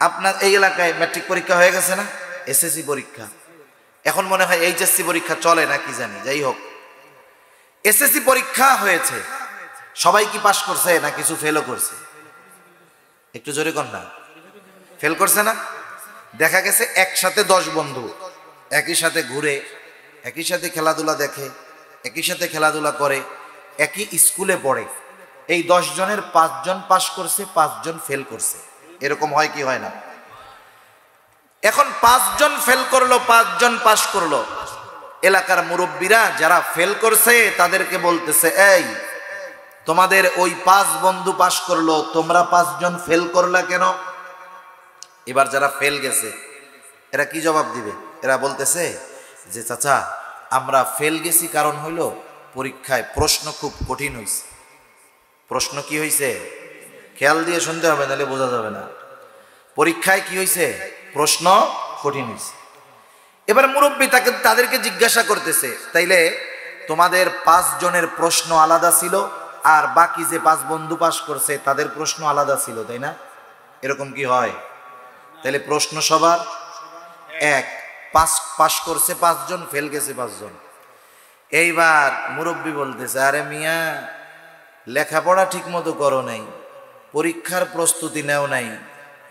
আপনার এই এলাকায় ম্যাট্রিক পরীক্ষা হয়ে গেছে না, এসএসসি পরীক্ষা, এখন মনে হয় এইচএসসি পরীক্ষা চলে না কি জানি, যাই হোক এসএসসি পরীক্ষা হয়েছে। সবাই কি পাশ করছে না কিছু ফেলও করছে? একটু জোরে কর না। ফেল করছে না? দেখা গেছে একসাথে 10 বন্ধু একই সাথে ঘুরে, একই সাথে খেলাধুলা দেখে, একই সাথে খেলাধুলা করে, একই স্কুলে পড়ে। এই 10 জনের 5 জন পাশ করছে, 5 জন ফেল করছে। এরকম হয় কি হয় না? এখন 5 জন ফেল করলো, 5 জন পাশ করলো। এলাকার মুরব্বীরা যারা ফেল করছে তাদেরকে বলতেছে, এই তোমাদের ওই 5 বন্ধু পাশ করলো, তোমরা 5 জন ফেল করলা কেন? এবার যারা ফেল গেছে এরা কি জবাব দিবে? এরা বলতেছে যে চাচা, আমরা ফেল গেছি কারণ হইল পরীক্ষায় প্রশ্ন খুব কঠিন হয়েছে। প্রশ্ন কি হয়েছে? খেয়াল দিয়ে শুনতে হবে, নাহলে বোঝা যাবে না। পরীক্ষায় কি হয়েছে? প্রশ্ন কঠিন হয়েছে। এবার মুরব্বী তাদেরকে জিজ্ঞাসা করতেছে, তাইলে তোমাদের 5 জনের প্রশ্ন আলাদা ছিল, আর বাকি যে 5 বন্ধু পাশ করছে তাদের প্রশ্ন আলাদা ছিল, তাই না? এরকম কি হয়? তাহলে প্রশ্ন সবার এক, পাশ করছে 5 জন, ফেল গেছে 5 জন। এইবার মুরব্বী বলতেছে, আরে মিয়া, লেখাপড়া ঠিক মতো করো নাই, পরীক্ষার প্রস্তুতি নেও নাই,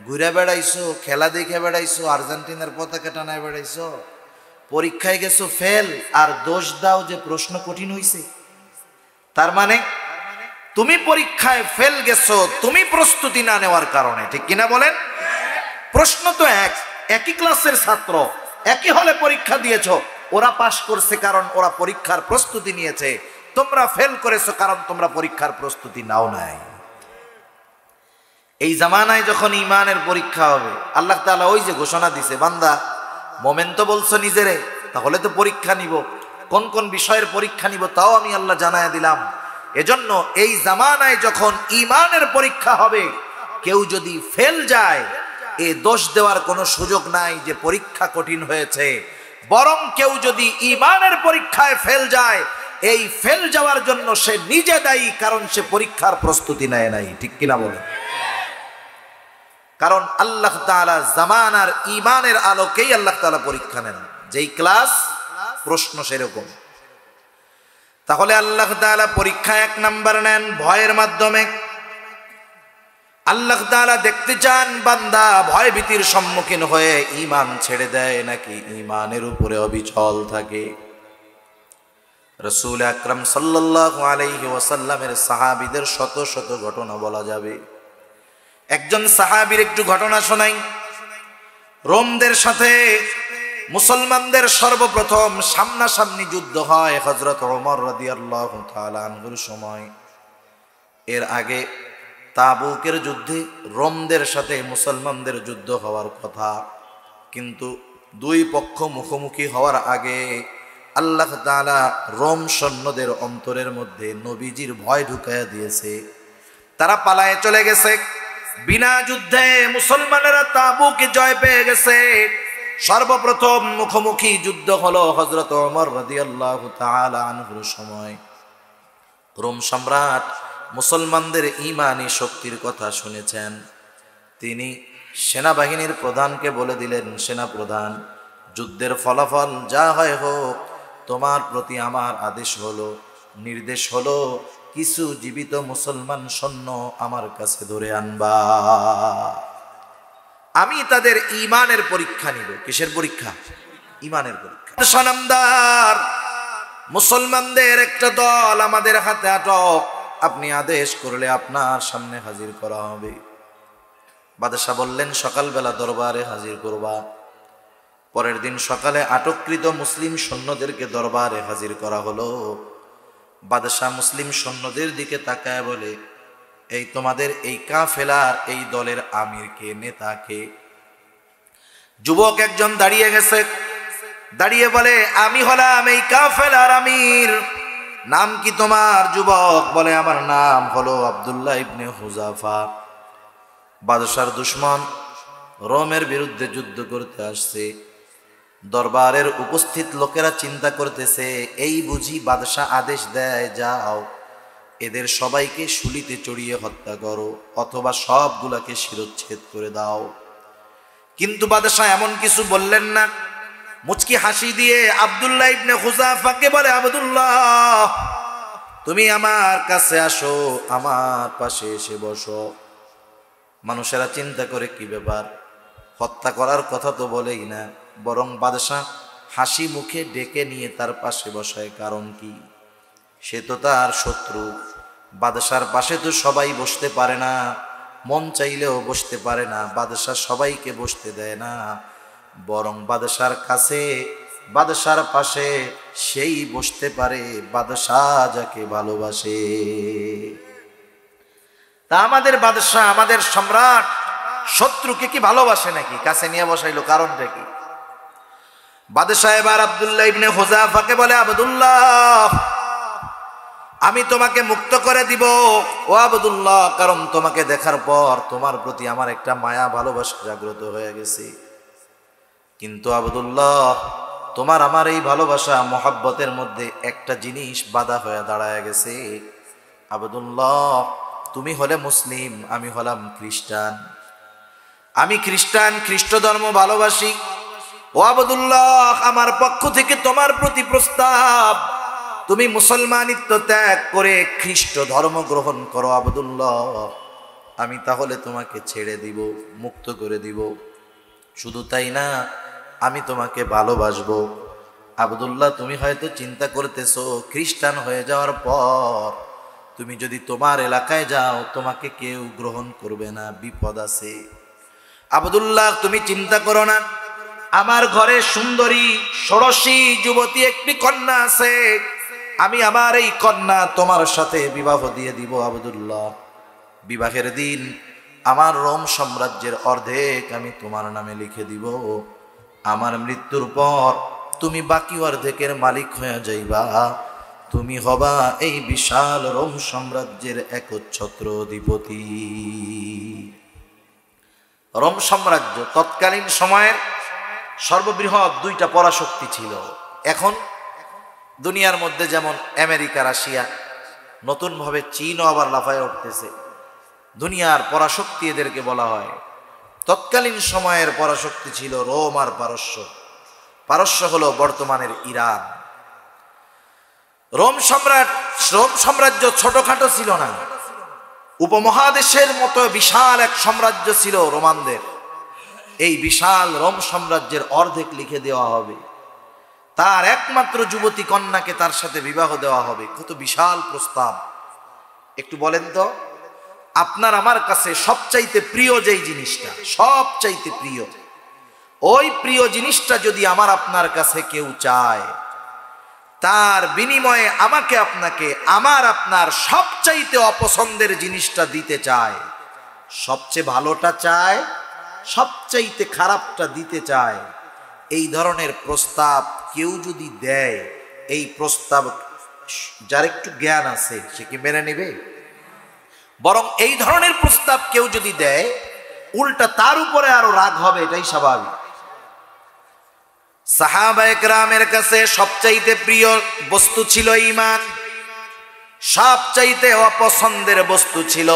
ঘুরে বেড়াইছো, খেলা দেখে বেড়াইছো, আর্জেন্টিনার পতাকা টানায় বেড়াইছো, পরীক্ষায় গেছো ফেল, আর দোষ দাও যে প্রশ্ন কঠিন হইছে। তার মানে তুমি পরীক্ষায় ফেল গেছো তুমি প্রস্তুতি না নেওয়ার কারণে, ঠিক কিনা বলেন? প্রশ্ন তো একই ক্লাসের ছাত্র, একই হলে পরীক্ষা দিয়েছো, ওরা পাশ করছে কারণ ওরা পরীক্ষার প্রস্তুতি নিয়েছে, তোমরা ফেল করেছো কারণ তোমরা পরীক্ষার প্রস্তুতি নাও নাই। এই জামানায় যখন ঈমানের পরীক্ষা হবে, আল্লাহ তাআলা ওই যে ঘোষণা দিছে, বান্দা মোমেন তো বলছো নিজেরে, তাহলে তো পরীক্ষা নিব, কোন কোন বিষয়ের পরীক্ষা নিব তাও আমি আল্লাহ জানায় দিলাম। এজন্য এই জামানায় যখন ঈমানের পরীক্ষা হবে, কেউ যদি ফেল যায়, এ দোষ দেওয়ার কোনো সুযোগ নাই যে পরীক্ষা কঠিন হয়েছে। বরং কেউ যদি ঈমানের পরীক্ষায় ফেল যায়, এই ফেল যাওয়ার জন্য সে নিজে দায়ী, কারণ সে পরীক্ষার প্রস্তুতি নেয় নাই, ঠিক কিনা বলে? কারণ আল্লাহ তাআলা জামানার ঈমানের আলোকেই আল্লাহ তাআলা পরীক্ষা নেন, যেই ক্লাস প্রশ্ন সেরকম। তাহলে আল্লাহ তাআলা পরীক্ষা 1 নাম্বার নেন ভয়ের মাধ্যমে। আল্লাহ তাআলা দেখতে চান বান্দা ভয় ভীতির সম্মুখীন হয়ে ঈমান ছেড়ে দেয় নাকি ঈমানের উপরে অবিচল থাকে। রাসূল আকরাম সাল্লাল্লাহু আলাইহি ওয়াসাল্লামের সাহাবীদের শত শত ঘটনা বলা যাবে। একজন সাহাবীর একটু ঘটনা শোনাই। রোমদের সাথে মুসলমানদের সর্বপ্রথম সামনাসামনি যুদ্ধ হয় হযরত ওমর রাদিয়াল্লাহু তাআলা আনহুর সময়। এর আগে তাবুকের যুদ্ধে রোমদের সাথে মুসলমানদের যুদ্ধ হওয়ার কথা, কিন্তু দুই পক্ষ মুখোমুখি হওয়ার আগে আল্লাহ তাআলা রোম সৈন্যদের অন্তরের মধ্যে নবীজির ভয় ঢুকাইয়া দিয়েছে। তারা পালায়ে চলে গেছে। বিনা যুদ্ধে মুসলমানেরা তাবুকে জয় পেয়ে গেছে। সর্বপ্রথম মুখোমুখি যুদ্ধ হলো হযরত ওমর রাদিয়াল্লাহু তাআলা আনহুর সময়। রোম সম্রাট মুসলমানদের ঈমানি শক্তির কথা শুনেছেন। তিনি সেনাবাহিনীর প্রধানকে বলে দিলেন, সেনা প্রধান, যুদ্ধের ফলাফল যা হয় হোক, তোমার প্রতি আমার আদেশ হলো, নির্দেশ হলো, কিছু জীবিত মুসলমান সৈন্য আমার কাছে ধরে আনবা। আমি তাদের ঈমানের পরীক্ষা নিব। কিসের পরীক্ষা? ঈমানের পরীক্ষা। সনামদার মুসলমানদের একটা দল আমাদের হাতে আটক, আপনি আদেশ করলে আপনার সামনে হাজির করা হবে। বাদশাহ বললেন, সকালবেলা দরবারে হাজির করবা। পরের দিন সকালে আটককৃত মুসলিম সৈন্যদেরকে দরবারে হাজির করা হলো। বাদশাহ মুসলিম সৈন্যদের দিকে তাকায় বলে, এই তোমাদের এই কাফেলার এই দলের আমির কে, নেতা কে? যুবক একজন দাঁড়িয়ে গেছে, দাঁড়িয়ে বলে, আমি হলাম এই কাফেলার আমির। নাম কি তোমার? যুবক বলে, আমার নাম হলো আব্দুল্লাহ ইবনে হুযাফা। বাদশার দুশমন রোমের বিরুদ্ধে যুদ্ধ করতে আসছে। দরবারের উপস্থিত লোকেরা চিন্তা করতেছে, এই বুঝি বাদশাহ আদেশ দেয়, যাও এদের সবাইকে শুলিতে চড়িয়ে হত্যা করো, অথবা সবগুলাকে শিরচ্ছেদ করে দাও। কিন্তু বাদশাহ এমন কিছু বললেন না। মুচকি হাসি দিয়ে আব্দুল্লাহ ইবনে হুযাফাকে বলে, আব্দুল্লাহ, তুমি আমার কাছে আসো, আমার পাশে এসে বসো। মানুষেরা চিন্তা করে, কি ব্যাপার, হত্যা করার কথা তো বলেই না, বরং বাদশাহ হাসি মুখে ডেকে নিয়ে তার পাশে বসায়, কারণ কি? সে তো তার শত্রু। বাদশার পাশে তো সবাই বসতে পারে না, মন চাইলেও বসতে পারে না। বাদশাহ সবাইকে বসতে দেয় না, বরং বাদশার কাছে, বাদশার পাশে সেই বসতে পারে বাদশাহ যাকে ভালোবাসে। তা আমাদের বাদশাহ, আমাদের সম্রাট শত্রুকে কি ভালোবাসে নাকি? কাছে নিয়ে বসাইলো, কারণটা কি? বাদশাহ এবার আব্দুল্লাহ ইবনে হুযাফাকে বলে, আব্দুল্লাহ, আমি তোমাকে মুক্ত করে দিব ও আব্দুল্লাহ, কারণ তোমাকে দেখার পর তোমার প্রতি আমার একটা মায়া ভালোবাসা জাগ্রত হয়ে গেছে। কিন্তু আব্দুল্লাহ, তোমার আমার এই ভালোবাসা মহব্বতের মধ্যে একটা জিনিস বাধা হয়ে দাঁড়ায় গেছে। আব্দুল্লাহ, তুমি হলে মুসলিম, আমি হলাম খ্রিস্টান। আমি খ্রিস্টান, খ্রিস্ট ধর্ম ভালোবাসি। ও আব্দুল্লাহ, আমার পক্ষ থেকে তোমার প্রতি প্রস্তাব, তুমি মুসলমানিত্ব ত্যাগ করে খ্রিস্ট ধর্ম গ্রহণ করো। আব্দুল্লাহ, আমি তাহলে তোমাকে ছেড়ে দিব, মুক্ত করে দিব। শুধু তাই না, আমি তোমাকে ভালোবাসবো। আব্দুল্লাহ, তুমি হয়তো চিন্তা করতেছো, খ্রিস্টান হয়ে যাওয়ার পর তুমি যদি তোমার এলাকায় যাও, তোমাকে কেউ গ্রহণ করবে না, বিপদ আছে। আব্দুল্লাহ, তুমি চিন্তা করো না, আমার ঘরে সুন্দরী ষোড়শী যুবতী একটি কন্যা আছে। আমি আমার এই কন্যা তোমার সাথে বিবাহ দিয়ে দিব। আব্দুল্লাহ, বিবাহের দিন আমার রোম সাম্রাজ্যের অর্ধেক আমি তোমার নামে লিখে দিব। আমার মৃত্যুর পর তুমি বাকি অর্ধেকের মালিক হয়ে যাইবা। তুমি হবা এই বিশাল রোম সাম্রাজ্যের একচ্ছত্র অধিপতি। রোম সাম্রাজ্য তৎকালীন সময়ের সর্ববৃহৎ দুইটা পরাশক্তি ছিল। এখন দুনিয়ার মধ্যে যেমন আমেরিকা, রাশিয়া, নতুনভাবে চীনও আবার লাফায় উঠতেছে। দুনিয়ার পরাশক্তি এদেরকে বলা হয়। তৎকালীন সময়ের পরাশক্তি ছিল রোম আর পারস্য। পারস্য হলো বর্তমানের ইরান। রোম সাম্রাজ্য ছোটখাটো ছিল না, উপমহাদেশের মতো বিশাল এক সাম্রাজ্য ছিল রোমানদের। এই বিশাল রোম সাম্রাজ্যের অর্ধেক লিখে দেওয়া হবে, তার একমাত্র যুবতী কন্যাকে তার সাথে বিবাহ দেওয়া হবে। কত বিশাল প্রস্তাব! একটু বলেন তো, আপনার আমার কাছে সবচাইতে প্রিয় যেই জিনিসটা, সবচাইতে প্রিয়, ওই প্রিয় জিনিসটা যদি আমার আপনার কাছে কেউ চায়, তার বিনিময়ে আমাকে আপনাকে আমার আপনার সবচাইতে অপছন্দের জিনিসটা দিতে চায়, সবচেয়ে ভালোটা চায়, সবচাইতে খারাপটা দিতে চায়। এই ধরনের প্রস্তাব কেউ যদি দেয়, এই প্রস্তাব যার একটু জ্ঞান আছে সে কি মেনে নেবে? বরং এই ধরনের প্রস্তাব কেউ যদি দেয়, উল্টা তার উপরে আরো রাগ হবে, এটাই স্বাভাবিক। সাহাবায়ে কেরামের কাছে সবচাইতে প্রিয় বস্তু ছিল ঈমান, সবচাইতে অপছন্দের বস্তু ছিল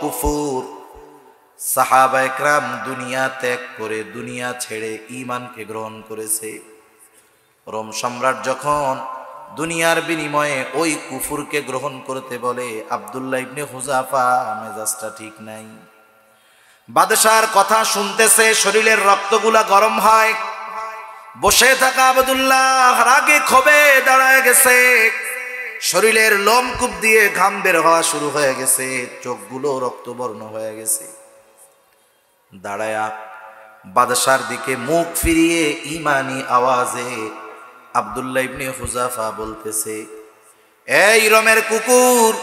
কুফর। সাহাবায়ে কেরাম দুনিয়া ত্যাগ করে, দুনিয়া ছেড়ে ঈমানকে গ্রহণ করেছে। রোম সম্রাট যখন দুনিয়ার বিনিময়ে ওই কুফরকে গ্রহণ করতে বলে, আব্দুল্লাহ ইবনে হুযাফা মেজাজটা ঠিক নাই। বাদশার কথা শুনতেছে, শরীরের রক্তগুলা গরম হয়। বসে থাকা আব্দুল্লাহ রাগে ক্ষোভে দাঁড়ায় গেছে, শরীরের লোমকূপ দিয়ে ঘাম বের হওয়া শুরু হয়ে গেছে, চোখগুলো রক্তবর্ণ হয়ে গেছে। দাঁড়ায়া বাদশার দিকে মুখ ফিরিয়ে ঈমানি আওয়াজে আব্দুল্লাহ ইবনে হুযাফা বলতেছে, এই রোমের কুকুর,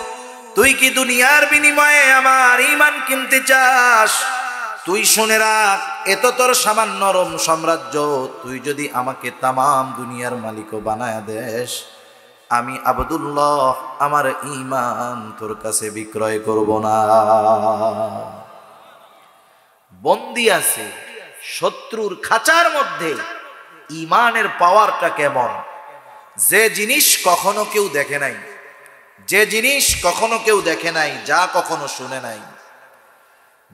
তুই কি দুনিয়ার বিনিময়ে আমার ঈমান কিনতে চাস? তুই শুনে রাখ, এত তোর সামান্য রোম সাম্রাজ্য, তুই যদি আমাকে তামাম দুনিয়ার মালিকও বানায়া দেস, আমি আব্দুল্লাহ আমার ঈমান তোর কাছে বিক্রয় করব না। বন্দী আছে শত্রুর খাঁচার মধ্যে। ঈমানের পাওয়ারটা কেমন! যে জিনিস কখনো কেউ দেখে নাই, যে জিনিস কখনো কেউ দেখে নাই, যা কখনো শুনে নাই,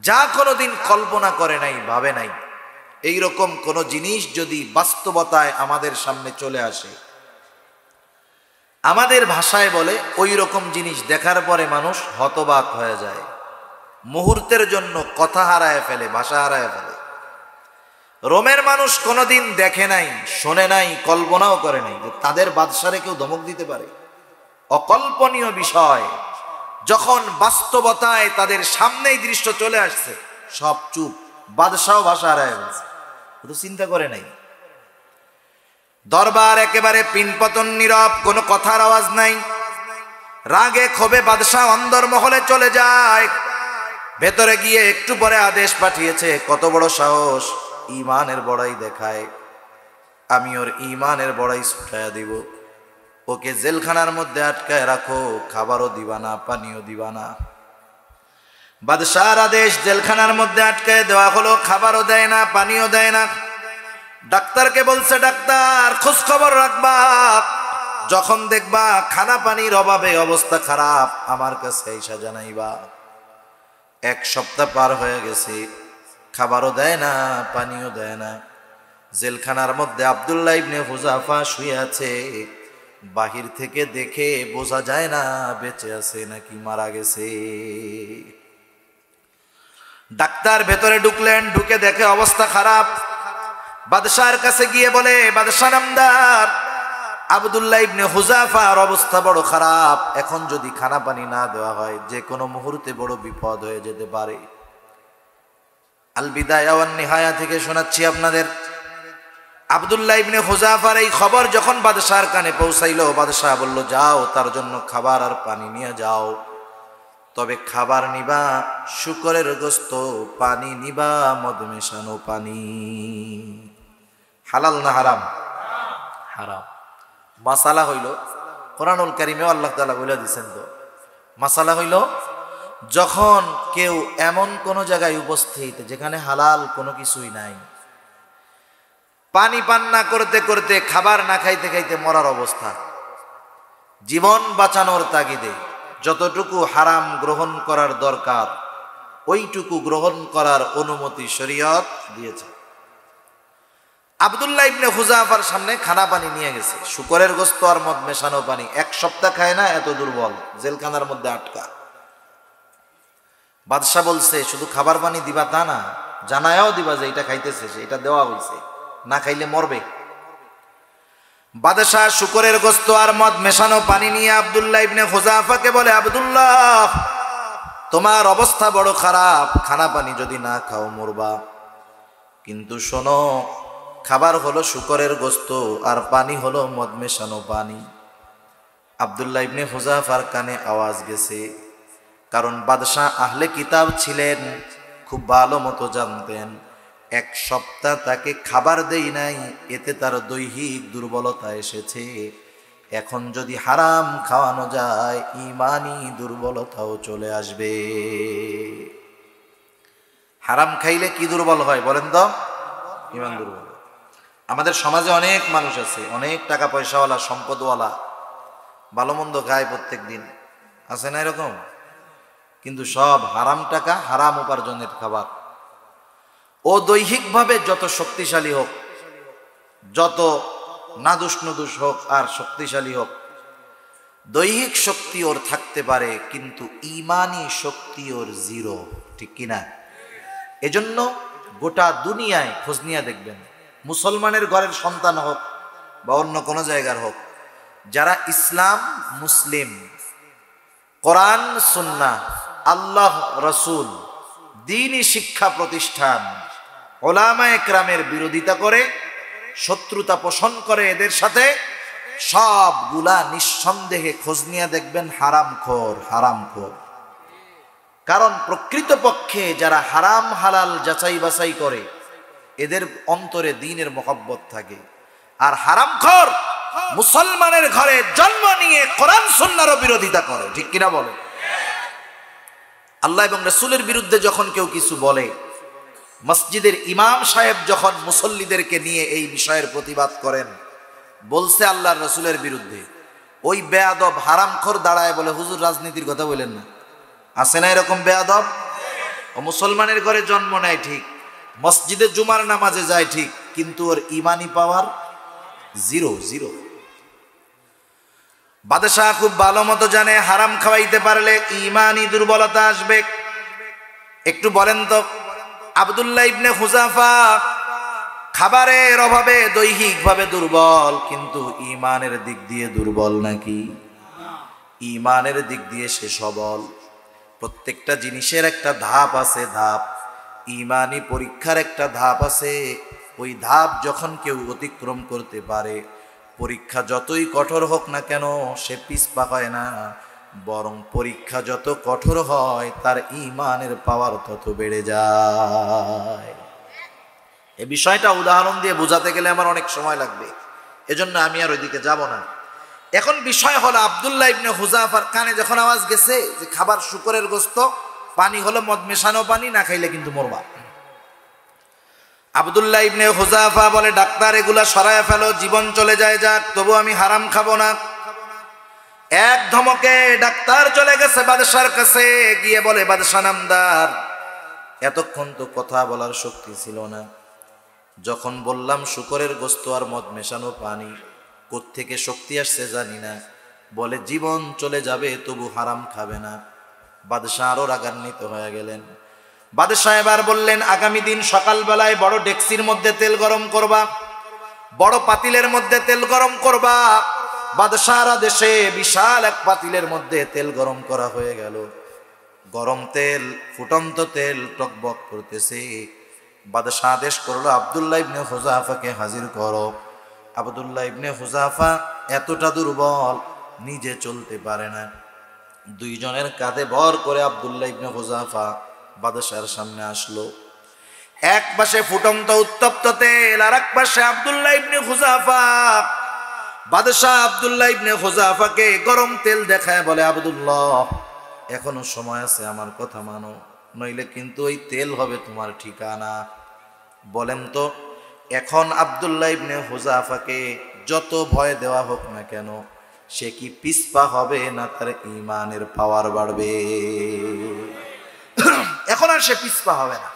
যা কোনোদিন কল্পনা করে নাই, ভাবে নাই, এইরকম কোন জিনিস যদি বাস্তবতায় আমাদের সামনে চলে আসে, আমাদের ভাষায় বলে ওই রকম জিনিস দেখার পরে মানুষ হতবাক হয়ে যায়, মুহূর্তের জন্য কথা হারায় ফেলে, ভাষা হারায় ফেলে। রোমের মানুষ কোনোদিন দেখে নাই, শোনে নাই, কল্পনাও করে নাই যে তাদের বাদশারে কেউ ধমক দিতে পারে। অকল্পনীয় বিষয়। যখন বাস্তবতায় তাদের সামনেই দৃশ্য চলে আসছে, সব চুপ, বাদশাও ভাষা হারায় ফেলছে, তো চিন্তা করে নাই। দরবার একেবারে পিনপতন, নীরব, কোনো কথার আওয়াজ নাই। রাগে ক্ষোভে বাদশাহ অন্দরমহলে চলে যায়। ভেতরে গিয়ে একটু পরে আদেশ পাঠিয়েছে, কত বড় সাহস, ঈমানের বড়াই দেখায়, আমি ওর ঈমানের বড়াই ছুটাইয়া দিব, ওকে জেলখানার মধ্যে আটকায় রাখো, খাবারও দিবা না, পানিও দিবা না। বাদশাহর আদেশ, জেলখানার মধ্যে আটকায় দেওয়া হলো, খাবারও দেয় না, পানিও দেয় না। ডাক্তারকে বলছে, ডাক্তার খোঁজ খবর রাখবা, যখন দেখবা খানা পানির অভাবে অবস্থা খারাপ, আমার কাছে এসে জানাইবা। 1 সপ্তাহ পার হয়ে গেছে, খাবারও দেয় না, পানিও দেয় না। জেলখানার মধ্যে আব্দুল্লাহ ইবনে হুযাফা শুয়ে আছে। বাহির থেকে দেখে বোঝা যায় না বেঁচে আছে নাকি মারা গেছে। ডাক্তার ভেতরে ঢুকলেন, ঢুকে দেখে অবস্থা খারাপ। বাদশার কাছে গিয়ে বলে, বাদশা নামদার, আব্দুল্লাহ ইবনে হুযাফার অবস্থা বড় খারাপ, এখন যদি খানা পানি না দেওয়া হয় যে কোনো মুহূর্তে বড় বিপদ হয়ে যেতে পারে। আল বিদায়া ওয়ান নিহায়া থেকে শোনাচ্ছি আপনাদের। আব্দুল্লাহ ইবনে হুযাফার এই খবর যখন বাদশার কানে পৌঁছাইল, বাদশাহ বলল, যাও তার জন্য খাবার আর পানি নিয়ে যাও, তবে খাবার নিবা শুকরের গোশত, পানি নিবা মদ মেশানো পানি। হালাল না হারাম? হারাম। মাসালা হইল, কোরআনুল কারীমেও আল্লাহ তাআলা বলে দিয়েছেন, তো মাসালা হইল, যখন কেউ এমন কোন জায়গায় উপস্থিত যেখানে হালাল কোনো কিছুই নাই, পানি পান না করতে করতে, খাবার না খাইতে খাইতে মরার অবস্থা, জীবন বাঁচানোর তাগিদে যতটুকু হারাম গ্রহণ করার দরকার ওইটুকু গ্রহণ করার অনুমতি শরীয়ত দিয়েছে। আব্দুল্লাহ ইবনে হুযাফার সামনে খানা পানি নিয়ে গেছে, শুকরের গোশত আর মদ মেশানো পানি। 1 সপ্তাহ খায় না, এত দুর্বল, জেলখানার মধ্যে আটকা। বাদশাহ বলছে, শুধু খাবার পানি দিবা তা না, জানায়াও দিবা যে এটা খাইতেছে, এটা দেওয়া হয়েছে, না খাইলে মরবে। বাদশাহ শুকরের গোশত আর মদ মেশানো পানি নিয়ে আব্দুল্লাহ ইবনে হুযাফাকে বলে, আব্দুল্লাহ, তোমার অবস্থা বড় খারাপ, খানা পানি যদি না খাও মরবা, কিন্তু শোনো, খাবার হলো শুকরের গোশত আর পানি হলো মদ মেশানো পানি। আব্দুল্লাহ ইবনে হুযাফার কানে আওয়াজ গেছে, কারণ বাদশাহ আহলে কিতাব ছিলেন, খুব ভালো মতো জানতেন এক সপ্তাহ তাকে খাবার দেই নাই, এতে তার দৈহিক দুর্বলতা এসেছে। এখন যদি হারাম খাওয়ানো যায় ইমানি দুর্বলতাও চলে আসবে। হারাম খাইলে কি দুর্বল হয় বলেন তো? ইমান দুর্বল। আমাদের সমাজে অনেক মানুষ আছে, অনেক টাকা পয়সাওয়ালা, সম্পদওয়ালা, ভালো মন্দ খায় প্রত্যেক দিন, আছে না এরকম? কিন্তু সব হারাম টাকা, হারাম উপার্জনের খাবার। ও দৈহিকভাবে যত শক্তিশালী হোক, যত নাদুস নুদুস হোক আর শক্তিশালী হোক, দৈহিক শক্তি ওর থাকতে পারে, কিন্তু ইমানি শক্তি ওর জিরো, ঠিক কিনা? এজন্য গোটা দুনিয়ায় খোঁজ নিয়ে দেখবেন, মুসলমানের ঘরের সন্তান হোক বা অন্য কোনো জায়গার হোক, যারা ইসলাম, মুসলিম, কোরআন সুন্নাহ, আল্লাহ রসুল, দ্বীনি শিক্ষা প্রতিষ্ঠান, ওলামা একরামের বিরোধিতা করে, শত্রুতা পোষণ করে এদের সাথে, সবগুলা নিঃসন্দেহে খোঁজ নিয়ে দেখবেন হারামখোর, হারামখোর। কারণ প্রকৃতপক্ষে যারা হারাম হালাল যাচাই বাছাই করে এদের অন্তরে দ্বীনের মহব্বত থাকে। আর হারামখোর মুসলমানের ঘরে জন্ম নিয়ে কোরআন সুন্নাহর বিরোধিতা করে, ঠিক কিনা বলে? আল্লাহ এবং রাসূলের বিরুদ্ধে যখন কেউ কিছু বলে, মসজিদের ইমাম সাহেব যখন মুসল্লিদেরকে নিয়ে এই বিষয়ের প্রতিবাদ করেন, বলছে আল্লাহর রাসূলের বিরুদ্ধে, ওই বেয়াদব হারামখোর দাঁড়ায় বলে হুজুর রাজনীতির কথা বলেন না। আছে না এরকম বেয়াদব? ও মুসলমানের ঘরে জন্ম নেয় ঠিক, মসজিদে জুমার নামাজে যায় ঠিক, কিন্তু ওর ইমানি পাওয়ার জিরো, জিরো। বাদশাহ খুব ভালো মতো জানে হারাম খাওয়াইতে পারলে ইমানি দুর্বলতা আসবে। একটু বলেন তো, আব্দুল্লাহ ইবনে হুযাফা খাবারের অভাবে দৈহিকভাবে দুর্বল, কিন্তু ইমানের দিক দিয়ে দুর্বল নাকি? ইমানের দিক দিয়ে সে সবল। প্রত্যেকটা জিনিসের একটা ধাপ আছে, ধাপ। ইমানি পরীক্ষার একটা ধাপ আছে। ওই ধাপ যখন কেউ অতিক্রম করতে পারে, পরীক্ষা যতই কঠোর হোক না কেন সে পিছপা হয় না, বরং পরীক্ষা যত কঠোর হয় তার ইমানের পাওয়ার তত বেড়ে যায়। এই বিষয়টা উদাহরণ দিয়ে বোঝাতে গেলে আমার অনেক সময় লাগবে, এজন্য আমি আর ওইদিকে যাব না। এখন বিষয় হলো, আব্দুল্লাহ ইবনে হুযাফার কানে যখন আওয়াজ গেছে যে খাবার শুকরের গোস্ত, পানি হলো মদ মেশানো পানি, না খাইলে কিন্তু মরবা। আব্দুল্লাহ ইবনে হুযাফা বলে, ডাক্তার এগুলা সরায় ফেলো, জীবন চলে যায় যাক, তবু আমি হারাম খাবো না। এক ধমকে ডাক্তার চলে গেছে বাদশার কাছে, গিয়ে বলে, বাদশা নামদার, এতক্ষণ তো কথা বলার শক্তি ছিল না, যখন বললাম শুকরের গোস্ত আর মদ মেশানো পানি, কোত্থেকে শক্তি আসছে জানি না, বলে জীবন চলে যাবে তবু হারাম খাবে না। বাদশাহ আরো রাগান্বিত হয়ে গেলেন। বাদশাহ এবার বললেন, আগামী দিন সকালবেলায় বড় ডেকসির মধ্যে তেল গরম করবা, বড় পাতিলের মধ্যে তেল গরম করবা। বাদশাহর আদেশে বিশাল এক পাতিলের মধ্যে তেল গরম করা হয়ে গেল। গরম তেল, ফুটন্ত তেল টকবক করতেছে। বাদশাহ আদেশ করলো, আব্দুল্লাহ ইবনে হুযাফাকে হাজির করো। আব্দুল্লাহ ইবনে হুযাফা এতটা দুর্বল, নিজে চলতে পারে না। দুইজনের কাঁধে ভর করে আব্দুল্লাহ ইবনে হুযাফা বাদশাহর সামনে আসলো। এক পাশে ফুটন্ত উত্তপ্ত তেল, আর এক পাশে আব্দুল্লাহ ইবনে হুযাফা। বাদশাহ আব্দুল্লাহ ইবনে হুযাফাকে গরম তেল দেখায় বলে, আব্দুল্লাহ এখনো সময় আছে, আমার কথা মানো, নইলে কিন্তু ওই তেল হবে তোমার ঠিকানা। বলেন তো, এখন আব্দুল্লাহ ইবনে হুযাফাকে যত ভয় দেওয়া হোক না কেন, সে কি পিছপা হবে না তার ইমানের পাওয়ার বাড়বে? এখন আর সে পিছপা হবে না।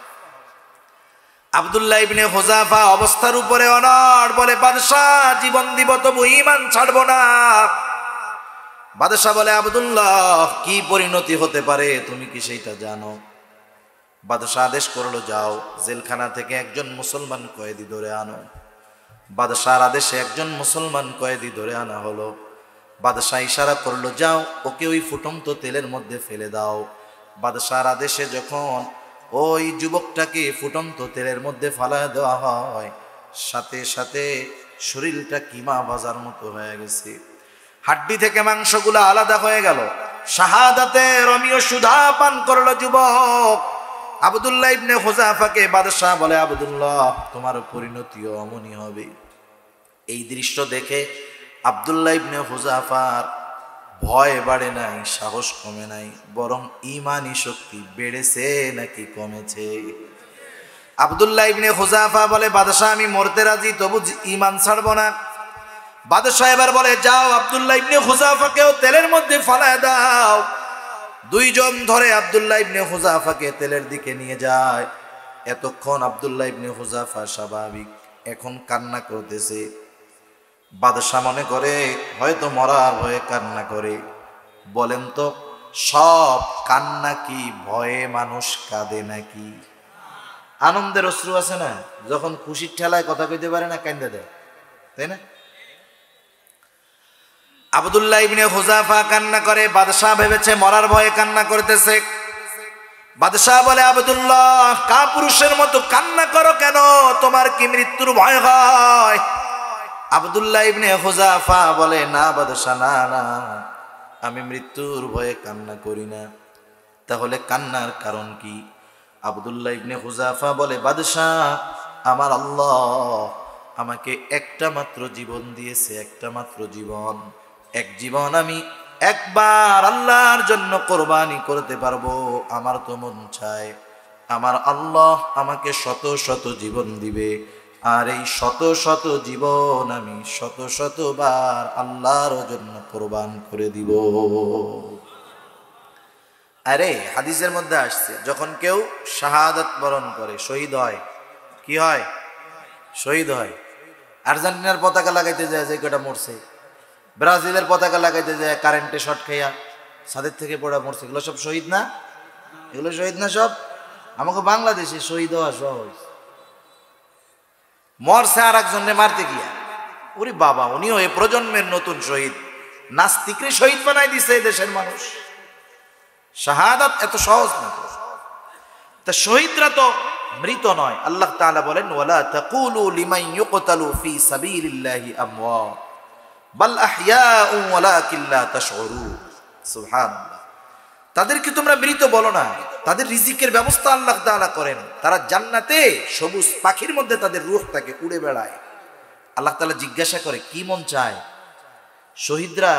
আব্দুল্লাহ ইবনে হুযাফা অবস্থার উপরে অনড়, বলে, বাদশাহ জীবন দিব তবু ঈমান ছাড়বো না। বাদশাহ বলে, আব্দুল্লাহ কি পরিণতি হতে পারে তুমি কি সেইটা জানো? বাদশাহ আদেশ করলো, যাও জেলখানা থেকে একজন মুসলমান কয়েদি ধরে আনো। বাদশাহর আদেশে একজন মুসলমান কয়েদি ধরে আনা হলো। বাদশাহ ইশারা করলো, যাও ওকে ওই ফুটন্ত তেলের মধ্যে ফেলে দাও। বাদশাহর আদেশে যখন ওই যুবকটাকে ফুটন্ত তেলের মধ্যে ফালায় দেওয়া হয়, সাথে সাথে শরীরটা কিমা ভাজার মতো হয়ে গেছে। হাড্ডি থেকে মাংসগুলো আলাদা হয়ে গেল। শাহাদাতের অমীয় সুধা পান করলো যুবক। আব্দুল্লাহ ইবনে হুযাফাকে বাদশাহ বলে, আব্দুল্লাহ, তোমার পরিণতিও অমনি হবে। এই দৃশ্য দেখে আব্দুল্লাহ ইবনে হুযাফার ভয় বাড়ে নাই, সাহস কমে নাই, বরং ঈমানি শক্তি বেড়েছে নাকি কমেছে? আব্দুল্লাহ ইবনে হুযাফা বলে, বাদশাহ, আমি মরতে রাজি, তবু ঈমান ছাড়বো না। বাদশাহ এবার বলে, যাও আব্দুল্লাহ ইবনে হুযাফাকেও তেলের মধ্যে ফালায় দাও। দুইজন ধরে আব্দুল্লাহ ইবনে হুযাফাকে তেলের দিকে নিয়ে যায়। এতক্ষণ আব্দুল্লাহ ইবনে হুযাফা স্বাভাবিক, এখন কান্না করতেছে। বাদশাহ মনে করে হয়তো মরার ভয়ে কান্না করে। বলেন তো, সব কান্না কি ভয়ে মানুষ কাঁদে নাকি? আনন্দের অশ্রু আছে না, যখন খুশির ঠেলায় কথা কইতে পারে না, কান্দে দেয়, তাই না? আব্দুল্লাহ ইবনে হুযাফা কান্না করে। বাদশাহ ভেবেছে মরার ভয়ে কান্না করতেছে। বাদশাহ বলে, আব্দুল্লাহ, কাপুরুষের মতো কান্না করো কেন? তোমার কি মৃত্যুর ভয় হয়? আব্দুল্লাহ ইবনে হুযাফা বলে, না বাদশাহ, না না, আমি মৃত্যুর ভয়ে কান্না করি না। তাহলে কান্নার কারণ কি? আব্দুল্লাহ ইবনে হুযাফা বলে, বাদশাহ, আমার আল্লাহ আমাকে একটা মাত্র জীবন দিয়েছে, একটা মাত্র জীবন। এক জীবন আমি একবার আল্লাহর জন্য কোরবানি করতে পারবো। আমার তো মন চায় আমার আল্লাহ আমাকে শত শত জীবন দিবে, আর এই শত শত জীবন আমি শত শতবার আল্লাহর জন্য কোরবান করে দিব। আরে হাদিসের মধ্যে আসছে, যখন কেউ শাহাদাত বরণ করে, শহীদ হয়, কি হয়? শহীদ হয়। আর্জেন্টিনার পতাকা লাগাইতে যায় যে কটা মরছে, ব্রাজিলের পতাকা লাগাইতে যায় কারেন্টে শর্ট খাইয়া ছাদের থেকে পড়া মরছে, এগুলো সব শহীদ না? এগুলো শহীদ না সব? আমাকে বাংলাদেশে শহীদ হওয়া সহজ, মরছে আর একজনে মারতে গিয়া। ওরে বাবা, উনিও এ প্রজন্মের নতুন শহীদ। নাস্তিকরে শহীদ বানাই দিছে দেশের মানুষ। শাহাদাত এত সহজ না। তা শহীদরা তো মৃত নয়। আল্লাহ তাআলা বলেন, ওয়ালা তাকুলু লিমান ইউকতালু ফি সাবিলিল্লাহি আমওয়াত বাল আহইয়াউ ওয়ালাকিন লা তাশউরুন। সুবহানাল্লাহ। তাদেরকে তোমরা মৃত বলো না, তাদের রিজিকের ব্যবস্থা আল্লাহ তাআলা করেন। তারা জান্নাতে সবুজ পাখির মধ্যে তাদের রূহ থাকে, উড়ে বেড়ায়। আল্লাহ তাআলা জিজ্ঞাসা করে, কি মন চায়? শহীদরা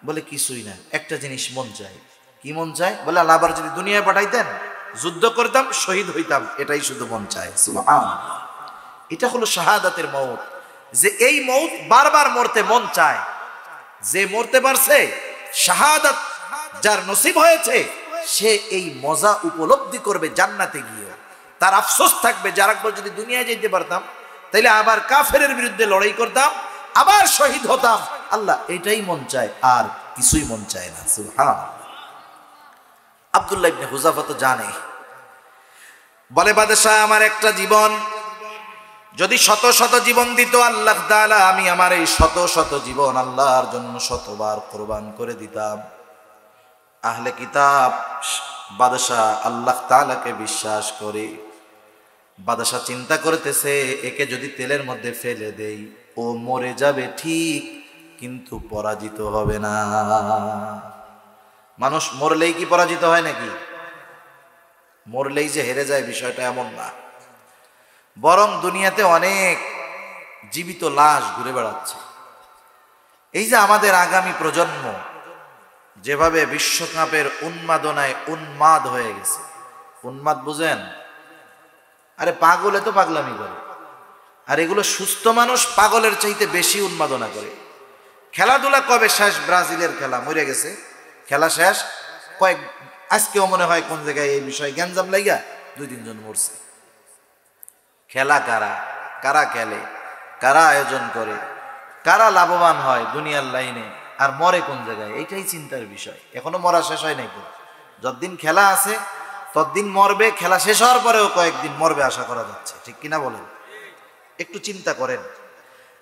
বলে, কিছুই না, একটা জিনিস মন চায়। কি মন চায়? বলে, আল্লাহ আবার যদি দুনিয়ায় পাঠাইতেন, যুদ্ধ করতাম, শহীদ হইতাম, এটাই শুধু মন চায়। সুবহানাল্লাহ। এটা হলো শাহাদাতের মওত, যে এই মওত বারবার মরতে মন চায়। যে মরতে পারছে, শাহাদাত যার নসিব হয়েছে, সে এই মজা উপলব্ধি করবে জান্নাতে গিয়ে। তার আফসোস থাকবে, যার একবার যদি দুনিয়ায় যেতে পারতাম, তাইলে আবার কাফেরের বিরুদ্ধে লড়াই করতাম, আবার শহীদ হতাম। আল্লাহ এটাই মন চায়, আর কিছুই মন চায় না। সুবহানাল্লাহ। আব্দুল্লাহ ইবনে হুযাফা তো জানে, বলে, বাদশাহ, আমার একটা জীবন যদি শত শত জীবন দিত আল্লাহ তাআলা, আমি আমার এই শত শত জীবন আল্লাহর জন্য শতবার কোরবান করে দিতাম। আহলে কিতাব বাদশাহ আল্লাহ তাআলাকে বিশ্বাস করে। বাদশাহ চিন্তা করতেছে, একে যদি তেলের মধ্যে ফেলে দেই, ও মরে যাবে ঠিক, কিন্তু পরাজিত হবে না। মানুষ মরলেই কি পরাজিত হয় নাকি? মরলেই যে হেরে যায় বিষয়টা এমন না, বরং দুনিয়াতে অনেক জীবিত লাশ ঘুরে বেড়াচ্ছে। এই যে আমাদের আগামী প্রজন্ম যেভাবে বিশ্বকাপের উন্মাদনায় উন্মাদ হয়ে গেছে। উন্মাদ বুঝেন? আরে পাগলে তো পাগলামি করে, আর এগুলো সুস্থ মানুষ পাগলের চাইতে বেশি উন্মাদনা করে। খেলাধুলা কবে শেষ? ব্রাজিলের খেলা মরে গেছে, খেলা শেষ, আজকেও মনে হয় কোন জায়গায় এই বিষয়ে গ্যাঞ্জাম লাগিয়া 2-3 জন মরছে। খেলা কারা কারা খেলে, কারা আয়োজন করে, কারা লাভবান হয় দুনিয়ার লাইনে, আর মরে কোন জায়গায়, এইটাই চিন্তার বিষয়। এখনো মরা শেষ হয় নাই তো। যতদিন খেলা আছে ততদিন মরবে, খেলা শেষ হওয়ার পরেও কয়েকদিন মরবে আশা করা যাচ্ছে, ঠিক কিনা বলেন? একটু চিন্তা করেন,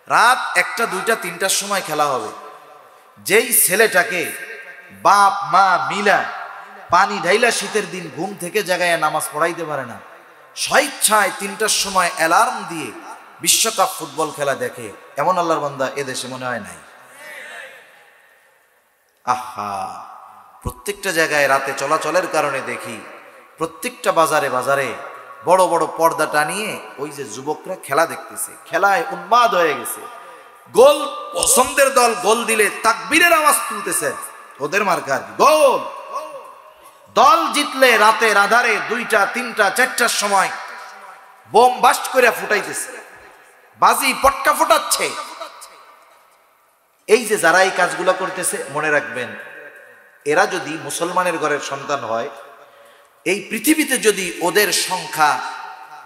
রাত 1টা 2টা 3টার সময় খেলা হবে, যেই ছেলেটাকে বাপ মা মিলা পানি ঢাইলা শীতের দিন ঘুম থেকে জাগায় নামাজ পড়াইতে পারে না, স্বেচ্ছায় 3টার সময় অ্যালার্ম দিয়ে বিশ্বকাপ ফুটবল খেলা দেখে, এমন আল্লাহর বান্দা এদেশে মনে হয় নাই। আহা, প্রত্যেকটা জায়গায় রাতে চলাচলের কারণে দেখি প্রত্যেকটা বাজারে বাজারে বড় বড় পর্দা টানিয়ে ওই যে যুবকরা খেলা দেখতেছে, খেলায় উন্মাদ হয়ে গেছে। গোল, পছন্দের দল গোল দিলে তাকবীরের আওয়াজ তুলতেছে, ওদের মার্কা আর কি, গোল। দল জিতলে রাতের আধারে 2টা 3টা 4টার সময় বোম বাস্ট করে ফুটাইতেছে, বাজি পটকা ফোটাচ্ছে। এই যে যারা এই কাজগুলো করতেছে, মনে রাখবেন এরা যদি মুসলমানের ঘরের সন্তান হয়, এই পৃথিবীতে যদি ওদের সংখ্যা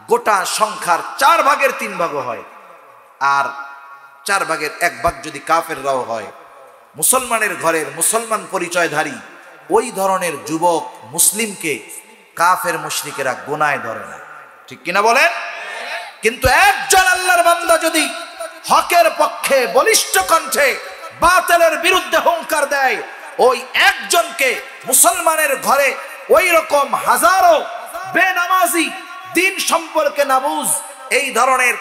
গোটা সংখ্যার 4 ভাগের 3 ভাগও হয়, আর 4 ভাগের 1 ভাগ যদি কাফেররাও হয়, মুসলমানের ঘরের মুসলমান পরিচয়ধারী ওই ধরনের যুবক মুসলিমকে কাফের মুশরিকেরা গোনায় ধরে না, ঠিক কিনা বলেন? কিন্তু একজন আল্লাহর বান্দা যদি হকের পক্ষে বলিষ্ঠ কণ্ঠে বাতিলের বিরুদ্ধে হুঙ্কার দেয়, ওই একজনকে মুসলমানের ঘরে ওই রকম হাজারো বেনামাজি, দিন সম্পর্কে নাবুজ, এই ধরনের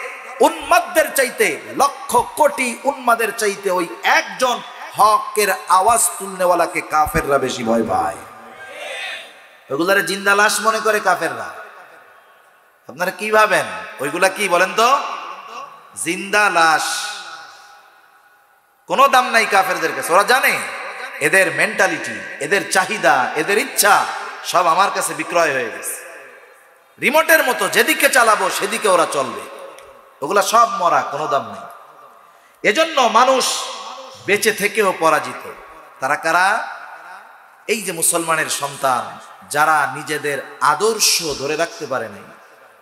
উন্মাদদের চাইতে, লক্ষ কোটি উন্মাদের চাইতে ওই একজন হকের আওয়াজ তুলনেওয়ালাকে কাফেররা বেশি ভয় পায়। ওগুলারে জিন্দা লাশ মনে করে কাফেররা। আপনারা কি ভাবেন ওইগুলা কি বলেন তো? জিন্দা লাশ, কোনো দাম নাই কাফেরদের কাছে। ওরা জানে এদের মেন্টালিটি, এদের চাহিদা, এদের ইচ্ছা সব আমার কাছে বিক্রয় হয়ে গেছে। রিমোটের মতো যেদিকে চালাবো সেদিকে ওরা চলবে। ওগুলা সব মরা, কোনো দাম নেই। এজন্য মানুষ বেঁচে থেকেও পরাজিত। তারা কারা? এই যে মুসলমানের সন্তান যারা নিজেদের আদর্শ ধরে রাখতে পারে নাই,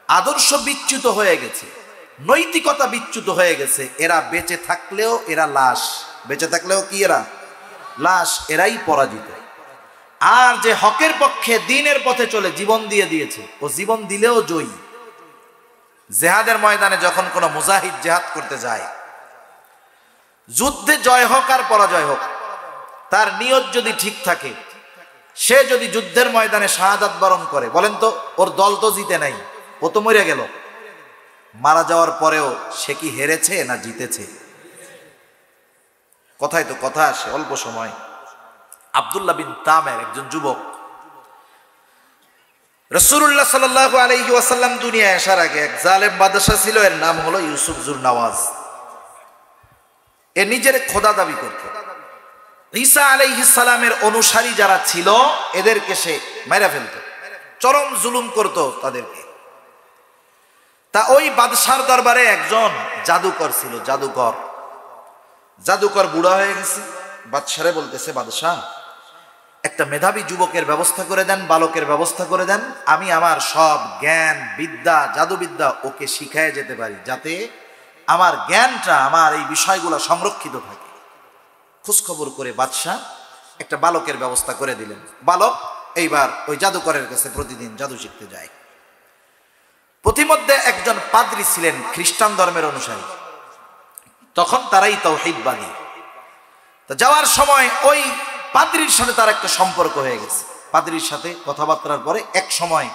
আদর্শ বিচ্যুত হয়ে গেছে, নৈতিকতা বিচ্যুত হয়ে গেছে, এরা বেঁচে থাকলেও এরা লাশ। বেঁচে থাকলেও কি এরা লাশ, এরাই পরাজিত। আর যে হকের পক্ষে দ্বীনের পথে চলে জীবন দিয়ে দিয়েছে, ও জীবন দিলেও জয়ী। জেহাদের ময়দানে যখন কোনো মুজাহিদ জেহাদ করতে যায়, যুদ্ধে জয় হোক আর পরাজয় হোক, তার নিয়ত যদি ঠিক থাকে, সে যদি যুদ্ধের ময়দানে শাহাদাত বরণ করে, বলেন তো ওর দল তো জিতে নাই, ও তো মরে গেল, মারা যাওয়ার পরেও সে কি হেরেছে না জিতেছে? কথায় তো কথা আসে অল্প সময়। আব্দুল্লাহ বিন তামের একজন যুবক, রাসূলুল্লাহ সাল্লাল্লাহু আলাইহি ওয়াসাল্লাম দুনিয়ায় আসার আগে এক জালেম বাদশা ছিল, এর নাম হলো ইউসুফ জুরনাওয়াজ। এ নিজের খোদা দাবি করত। ঈসা আলাইহিস সালামের অনুসারী যারা ছিল এদেরকে সে মেরে ফেলত, চরম জুলুম করত তাদেরকে। তা ওই বাদশার দরবারে একজন জাদুকর ছিল, জাদুকর বুড়া হয়ে গেছে। বাদশারে বলতেছে, বাদশাহ একটা মেধাবী যুবকের ব্যবস্থা করে দেন, বালকের ব্যবস্থা করে দেন, আমি আমার সব জ্ঞান বিদ্যা জাদুবিদ্যা ওকে শিখায় যেতে পারি, যাতে আমার জ্ঞানটা, আমার এই বিষয়গুলো সংরক্ষিত থাকে। খোঁজখবর করে বাদশাহ একটা বালকের ব্যবস্থা করে দিলেন। বালক এইবার ওই জাদুকরের কাছে প্রতিদিন জাদু শিখতে যায়। প্রতিমধ্যে একজন পাদ্রী ছিলেন খ্রিস্টান ধর্মের অনুসারী, তখন তারাই তাওহীদবাদী। তো যাওয়ার সময় ওই পাদ্রীর সাথে তার একটা সম্পর্ক হয়ে গেছে। পাদ্রীর সাথে কথাবার্তার পরে এক সময়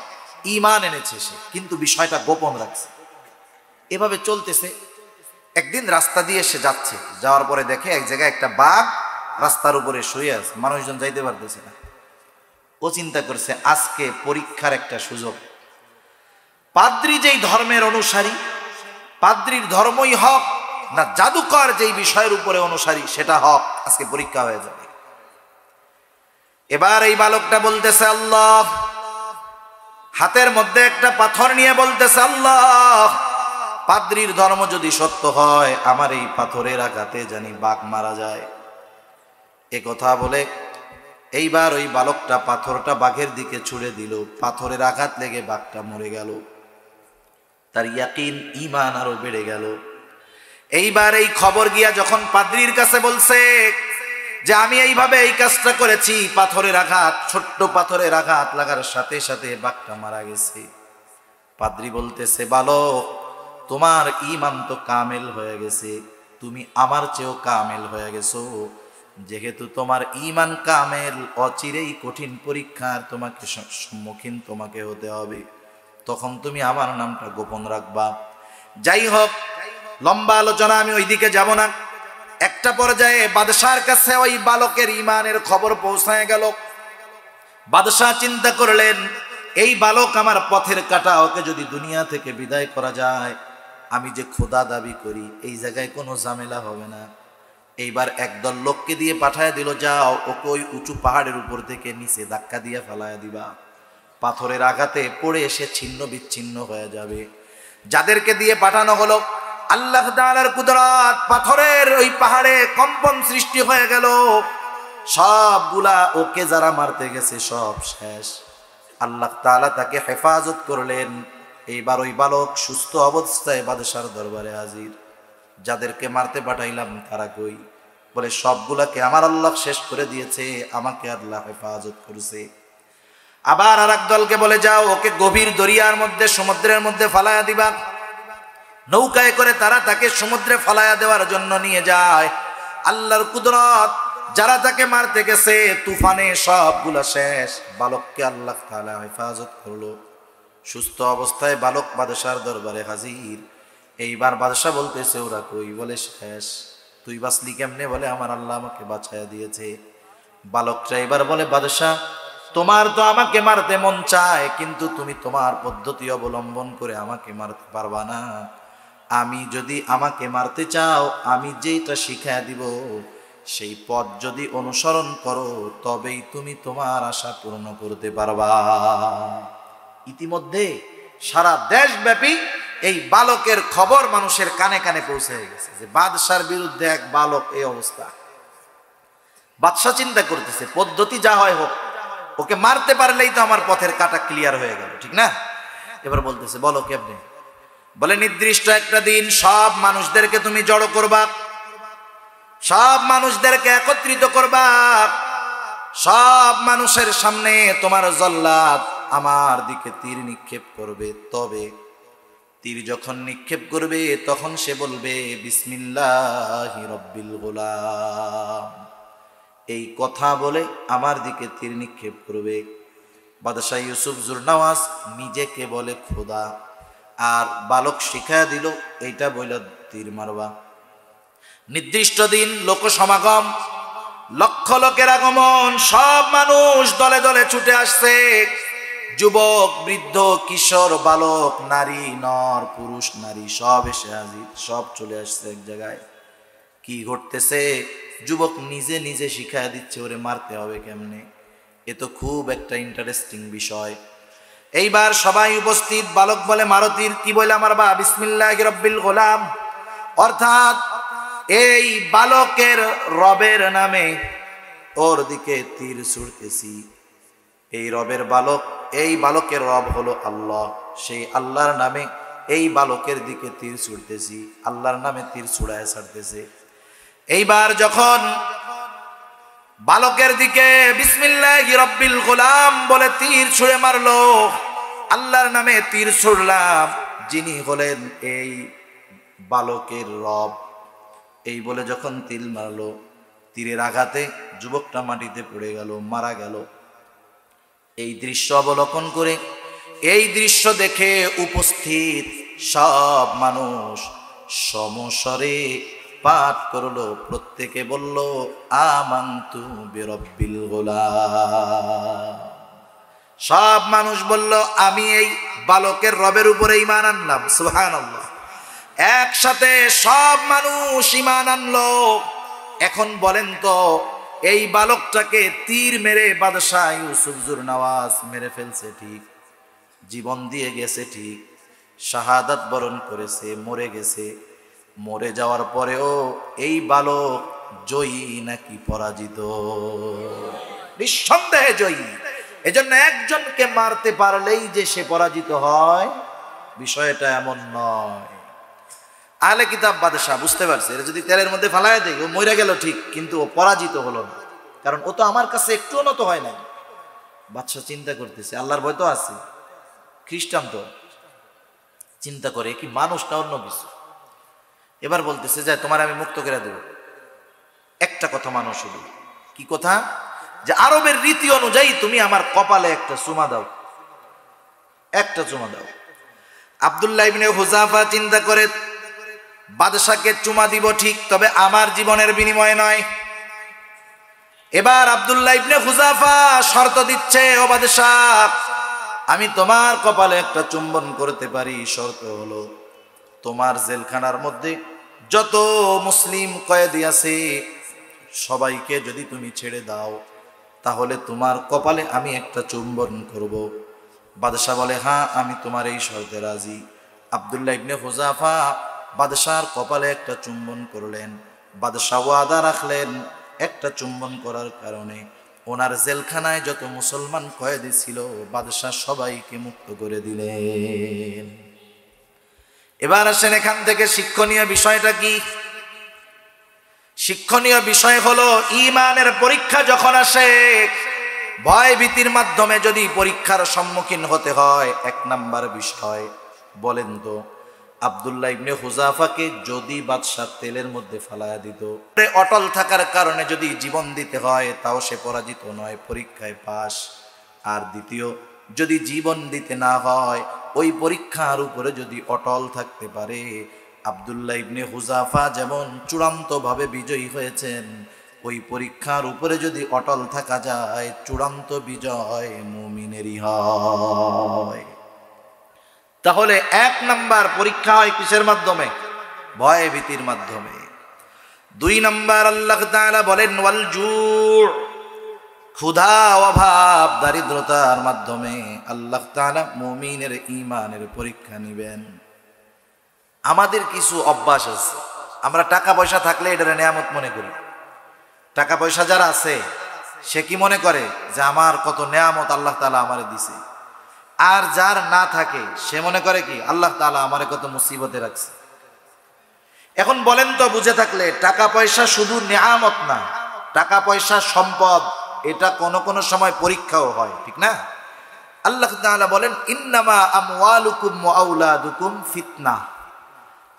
ঈমান এনেছে সে, কিন্তু বিষয়টা গোপন রাখছে। এভাবে চলতেছে। একদিন রাস্তা দিয়ে সে যাচ্ছে, যাওয়ার পরে দেখে এক জায়গায় একটা বাঘ রাস্তার উপরে শুয়ে আছে, মানুষজন যাইতে পারতেছে না। ও চিন্তা করছে আজকে পরীক্ষার একটা সুযোগ। পাদ্রী যেই ধর্মের অনুসারী, পাদ্রীর ধর্মই হক না জাদুকর যেই বিষয়ের উপরে অনুসারী সেটা হক, আজকে পরীক্ষা হয়ে যাবে। এবার এই বালকটা বলতেছে আল্লাহ, হাতের মধ্যে একটা পাথর নিয়ে বলতেছে আল্লাহ, পাদ্রীর ধর্ম যদি সত্য হয় আমার এই পাথরের আঘাতে জানি বাঘ মারা যায়। এ কথা বলে এইবার ওই বালকটা পাথরটা বাঘের দিকে ছুড়ে দিল, পাথরের আঘাত লেগে বাঘটা মরে গেল। তার ইয়াকিন ঈমান আরো বেড়ে গেল। এইবার এই খবর গিয়া যখন পাদ্রীর কাছে বলছে যে আমি এইভাবে এই কাজটা করেছি, পাথরের আঘাত, ছোট্ট পাথরের আঘাত লাগার সাথে সাথে বাঘটা মারা গেছে। পাদ্রী বলতেছে, বালক তোমার ঈমান তো কামেল হয়ে গেছে, তুমি আমার চেয়েও কামেল হয়ে গেছো। যেহেতু তোমার ঈমান কামেল, অচিরেই কঠিন পরীক্ষার তোমাকে সম্মুখীন তোমাকে হতে হবে, তখন তুমি আমার নামটা গোপন রাখবা। যাই হোক, লম্বা আলোচনা, আমি ওইদিকে যাব না। একটা পর্যায়ে বাদশার কাছে ওই বালকের ঈমানের খবর পৌঁছায় গেল। বাদশাহ চিন্তা করলেন, এই বালক আমার পথের কাঁটা, ওকে যদি দুনিয়া থেকে বিদায় করা যায়, আমি যে খোদা দাবি করি এই জায়গায় কোনো ঝামেলা হবে না। এইবার একদল লোককে দিয়ে পাঠায় দিল, যাও ওকে ওই উঁচু পাহাড়ের উপর থেকে নিচে ধাক্কা দিয়ে ফেলায় দিবা, পাথরের আঘাতে পড়ে এসে ছিন্ন বিচ্ছিন্ন হয়ে যাবে। যাদেরকে দিয়ে পাঠানো হলো, আল্লাহ তাআলার কুদরত, পাথরের ওই পাহাড়ে কম্পন সৃষ্টি হয়ে গেল। সবগুলা ওকে যারা মারতে গেছে সব শেষ। আল্লাহ তাআলা তাকে হেফাজত করলেন। এইবার ওই বালক সুস্থ অবস্থায় বাদশার দরবারে হাজির। যাদেরকে মারতে পাঠাইলাম তারা কই? বলে সবগুলাকে আমার আল্লাহ শেষ করে দিয়েছে, আমাকে আল্লাহ হেফাজত করেছে। আবার আর এক দলকে বলে, যাও ওকে গভীর দরিয়ার মধ্যে, সমুদ্রের মধ্যে ফালায়া দিবা। নৌকায় করে তারা তাকে সমুদ্রে ফালায়া দেওয়ার জন্য নিয়ে যায়। আল্লাহর কুদরত, যারা তাকে মারতে গেছে তুফানে সবগুলা শেষ। বালককে আল্লাহ তাআলা হেফাজত করলো। সুস্থ অবস্থায় বালক বাদশার দরবারে হাজির। এইবার বাদশা বলতেছে, ওরা কই? বলে শেষ। তুই বাঁচলি কেমনে? বলে আমার আল্লাহ আমাকে বাঁচায়া দিয়েছে। বালকটা এবার বলে, বাদশা তোমার তো আমাকে মারতে মন চায়, কিন্তু তুমি তোমার পদ্ধতি অবলম্বন করে আমাকে মারতে পারবা না। আমি যদি আমাকে মারতে চাও, আমি যেটা শিখায় দিব সেই পথ যদি অনুসরণ করো, তবেই তুমি তোমার আশা পূর্ণ করতে পারবা। ইতিমধ্যে সারা দেশব্যাপী এই বালকের খবর মানুষের কানে কানে পৌঁছে গেছে যে বাদশার বিরুদ্ধে এক বালক, এই অবস্থা। বাদশা চিন্তা করতেছে, পদ্ধতি যা হয় হোক, ওকে মারতে পারলেই তো আমার পথের কাটা ক্লিয়ার হয়ে গেল, ঠিক না? এবার বলতেছে, বলো কেমনে? বলে নির্দিষ্ট একটা দিন সব মানুষদেরকে তুমি জড়ো করবা, সব মানুষদেরকে একত্রিত করবা, সব মানুষের সামনে তোমার জল্লাদ আমার দিকে তীর নিক্ষেপ করবে। তবে তীর যখন নিক্ষেপ করবে তখন সে বলবে বিসমিল্লাহি রব্বিল গোলাম। এই কথা বলে আমার দিকে তীর নিক্ষেপ করবে। বাদশাহ ইউসুফ জুরনাওয়াজ নিজেকে বলে খোদা, আর বালক শিখায়া দিল এইটা বইলা তীর মারবা। নির্দিষ্ট দিন লোক সমাগম, লক্ষ লোকের আগমন, সব মানুষ দলে দলে ছুটে আসছে। যুবক, বৃদ্ধ, কিশোর, বালক, নারী, নর, পুরুষ, নারী সব এসে হাজির, সব চলে আসছে এক জায়গায়। কি ঘটতেছে? যুবক নিজে নিজে শিখায় দিচ্ছে ওরে মারতে হবে কেমনে। এ তো খুব একটা ইন্টারেস্টিং বিষয়। এইবার সবাই উপস্থিত। বালক বলে, মারো তীর। কি বলে আমার বা? বিসমিল্লাহি রব্বিল গোলাম, অর্থাৎ এই বালকের রবের নামে ওর দিকে তীর ছুড়তেছি। এই রবের বালক, এই বালকের রব হলো আল্লাহ, সেই আল্লাহর নামে এই বালকের দিকে তীর ছুড়তেছি, আল্লাহর নামে তীর ছুড়ায় ছাড়তেছে। এইবার যখন বালকের দিকে বিসমিল্লাহি রব্বিল গোলাম বলে তীর ছুঁড়ে মারলো, আল্লাহর নামে তীর ছুড়লাম, যিনি হলেন এই বালকের রব, এই বলে যখন তীর মারলো, তীরের আঘাতে যুবকটা মাটিতে পড়ে গেল, মারা গেল। এই দৃশ্য অবলোকন করে, এই দৃশ্য দেখে উপস্থিত সব মানুষ সমস্বরে পাঠ করলো, প্রত্যেকে বলল আমানতু বিরব্বিল গোলাম। সব মানুষ বলল আমি এই বালকের রবের উপরে ঈমান আনলাম। সুবহানাল্লাহ। একসাথে সব মানুষ ঈমান আনলো। এখন বলেন তো, এই বালকটাকে তীর মেরে বাদশাহ ইউসুফ জুরনাওয়াজ মেরে ফেলছে ঠিক, জীবন দিয়ে গেছে ঠিক, শাহাদাত বরণ করেছে, মরে গেছে। মরে যাওয়ার পরেও এই বালক জয়ী নাকি পরাজিত? নিঃসন্দেহে জয়ী। এজন্য একজনকে মারতে পারলেই যে সে পরাজিত হয়, বিষয়টা এমন নয়। আহলে কিতাব বাদশাহ বুঝতে পারছে, এটা যদি তেলের মধ্যে ফালায় দেয়, ও মরে গেল ঠিক, কিন্তু ও পরাজিত হলো না, কারণ ও তো আমার কাছে একটুও নত হয় না। বাদশাহ চিন্তা করতেছে, আল্লাহর ভয় তো আছে। খ্রিস্টান তো চিন্তা করে কি মানুষ না অন্য কিছু। এবার বলতেছে, যে তোমার আমি মুক্ত করে দেব, একটা কথা মানুষ শুধু। কি কথা? যে আরবের রীতি অনুযায়ী তুমি আমার কপালে একটা চুমা দাও, একটা চুমা দাও। আব্দুল্লাহ ইবনে হুযাফা চিন্তা করে, বাদশাকে চুমা দিব ঠিক, তবে আমার জীবনের বিনিময়ে নয়। এবার আব্দুল্লাহ ইবনে হুযাফা শর্ত দিচ্ছে, ও বাদশাহ, আমি তোমার কপালে একটা চুম্বন করতে পারি, শর্ত হলো তোমার জেলখানার মধ্যে যত মুসলিম কয়েদি আছে সবাইকে যদি তুমি ছেড়ে দাও, তাহলে তোমার কপালে আমি একটা চুম্বন করব। বাদশাহ বলে, হ্যাঁ, আমি তোমার এই শর্তে রাজি। আব্দুল্লাহ ইবনে হুযাফা বাদশার কপালে একটা চুম্বন করলেন। বাদশাহ ওয়াদা রাখলেন, একটা চুম্বন করার কারণে ওনার জেলখানায় যত মুসলমান কয়েদি ছিল বাদশাহ সবাইকে মুক্ত করে দিলেন। এবার আসেন, এখান থেকে শিক্ষণীয় বিষয়টা কি? শিক্ষণীয় বিষয় হলো, ঈমানের পরীক্ষা যখন আসে, ভয় ভীতির মাধ্যমে যদি পরীক্ষার সম্মুখীন হতে হয়, এক নাম্বার বিষয় বলেন তো, আব্দুল্লাহ ইবনে হুযাফাকে যদি বাদশাহ তেলের মধ্যে ফালায়া দিত, অটল থাকার কারণে যদি জীবন দিতে হয়, তাও সে পরাজিত নয়, পরীক্ষায় পাস। আর দ্বিতীয়, যদি জীবন দিতে না হয়, ওই পরীক্ষার উপরে যদি অটল থাকতে পারে, আব্দুল্লাহ ইবনে হুযাফা যেমন চূড়ান্তভাবে বিজয়ী হয়েছেন, ওই পরীক্ষার উপরে যদি অটল থাকা যায়, চূড়ান্ত বিজয় মুমিনেরই হয়। তাহলে এক নাম্বার পরীক্ষা হয় কিসের মাধ্যমে? ভয় ভীতির মাধ্যমে। দুই নাম্বার, আল্লাহ তাআলা বলেন, ওয়াল জু', ক্ষুধা, অভাব, দারিদ্রতার মাধ্যমে আল্লাহ তাআলা মুমিনের ঈমানের পরীক্ষা নেবেন। আমাদের কিছু অভ্যাস আছে, আমরা টাকা পয়সা থাকলে এটারে নিয়ামত মনে করি। টাকা পয়সা যারা আছে সে কি মনে করে যে আমার কত নিয়ামত আল্লাহ তাআলা আমারে দিছে। আর যার না থাকে সে মনে করে কি আল্লাহ তাআলা আমারে কত মুসিবতে রাখছে। এখন বলেন তো, বুঝে থাকলে, টাকা পয়সা শুধু নিয়ামত না, টাকা পয়সা সম্পদ, এটা কোনো কোনো সময় পরীক্ষাও হয়, ঠিক না? আল্লাহ তাআলা বলেন, ইন্নামা আমওয়ালুকুম ওয়া আওলাদুকুম ফিতনাহ।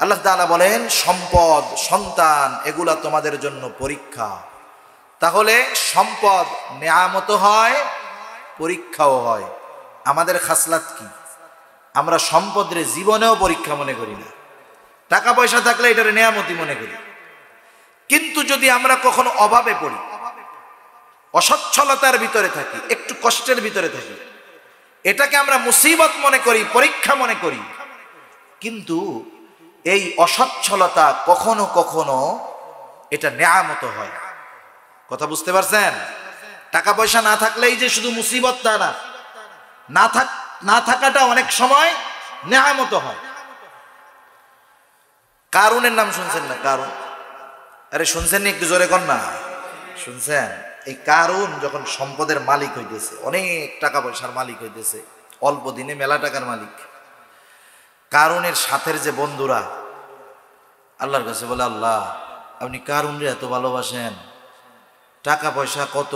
আল্লাহ তাআলা বলেন, সম্পদ, সন্তান, এগুলা তোমাদের জন্য পরীক্ষা। তাহলে সম্পদ নিয়ামতও হয়, পরীক্ষাও হয়। আমাদের খাসলাত কি? আমরা সম্পদের জীবনেও পরীক্ষা মনে করি না। টাকা পয়সা থাকলে এটার নিয়ামতই মনে করি। কিন্তু যদি আমরা কখনো অভাবে পড়ি, অসচ্ছলতার ভিতরে থাকি, একটু কষ্টের ভিতরে থাকি, এটাকে আমরা মুসিবত মনে করি, পরীক্ষা মনে করি। কিন্তু এই অসচ্ছলতা কখনো কখনো এটা নিয়ামত হয়। কথা বুঝতে পারছেন? টাকা পয়সা না থাকলেই যে শুধু মুসিবত তা না, না থাকাটা অনেক সময় নিয়ামত হয়। কারুনের নাম শুনছেন না? কারুন, আরে শুনছেন নি? একটু জোরে কর না। শুনছেন? এই কারুন যখন সম্পদের মালিক হইতেছে, অনেক টাকা পয়সার মালিক হইতেছে, অল্প দিনে মেলা টাকার মালিক, কারুনের সাথের যে বন্ধুরা আল্লাহর কাছে বলে, আল্লাহ, আপনি কারুনরে এত ভালোবাসেন, টাকা পয়সা কত,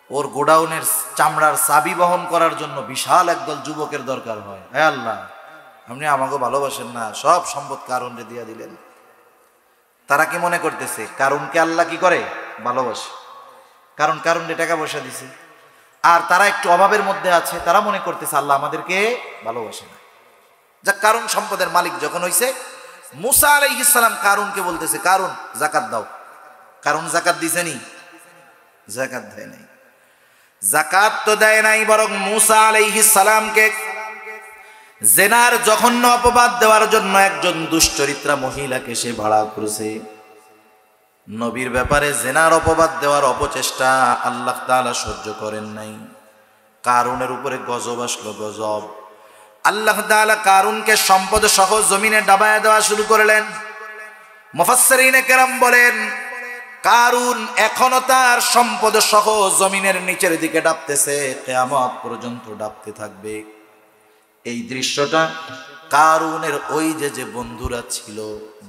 ওর গোডাউনের চামড়ার চাবি বহন করার জন্য বিশাল একদল যুবকের দরকার হয়। হ্যাঁ আল্লাহ, আপনি আমাকে ভালোবাসেন না, সব সম্পদ কারুনরে দিয়া দিলেন। তারা কি মনে করতেছে কারুনকে আল্লাহ কি করে? ভালোবাসে। কারণ কারুনরে টাকা পয়সা দিছে। আর তারা একটু অভাবের মধ্যে আছে, তারা মনে করতেছে আল্লাহ আমাদেরকে ভালোবাসে না। যা কারুন সম্পদের মালিক যখন হইছে, মুসা আলাইহিস সালাম কারুনকে বলতেছে, কারুন যাকাত দাও। কারুন যাকাত দিছে নি? যাকাত দেয় নাই। যাকাত তো দেয় নাই, বরং মুসা আলাইহিস সালামকে জেনার জঘন্য অপবাদ দেওয়ার জন্য একজন দুশ্চরিত্রা মহিলাকে সে ভাড়া করেছে। নবীর ব্যাপারে জেনার অপবাদ দেওয়ার অপচেষ্টা আল্লাহ তাআলা সহ্য করেন নাই। কারুনের উপরে গজব আসলো, গজব। আল্লাহ তাআলা কারুনকে সম্পদ সহ জমিনে ডাবায়া দেওয়া শুরু করলেন। মুফাসসিরিনে কেরাম বলেন, কারুন এখনো তার সম্পদ সহ জমিনের নিচের দিকে ডাবতেছে, কিয়ামত পর্যন্ত ডাবতে থাকবে। এই দৃশ্যটা কারুনের ওই যে বন্ধুরা ছিল,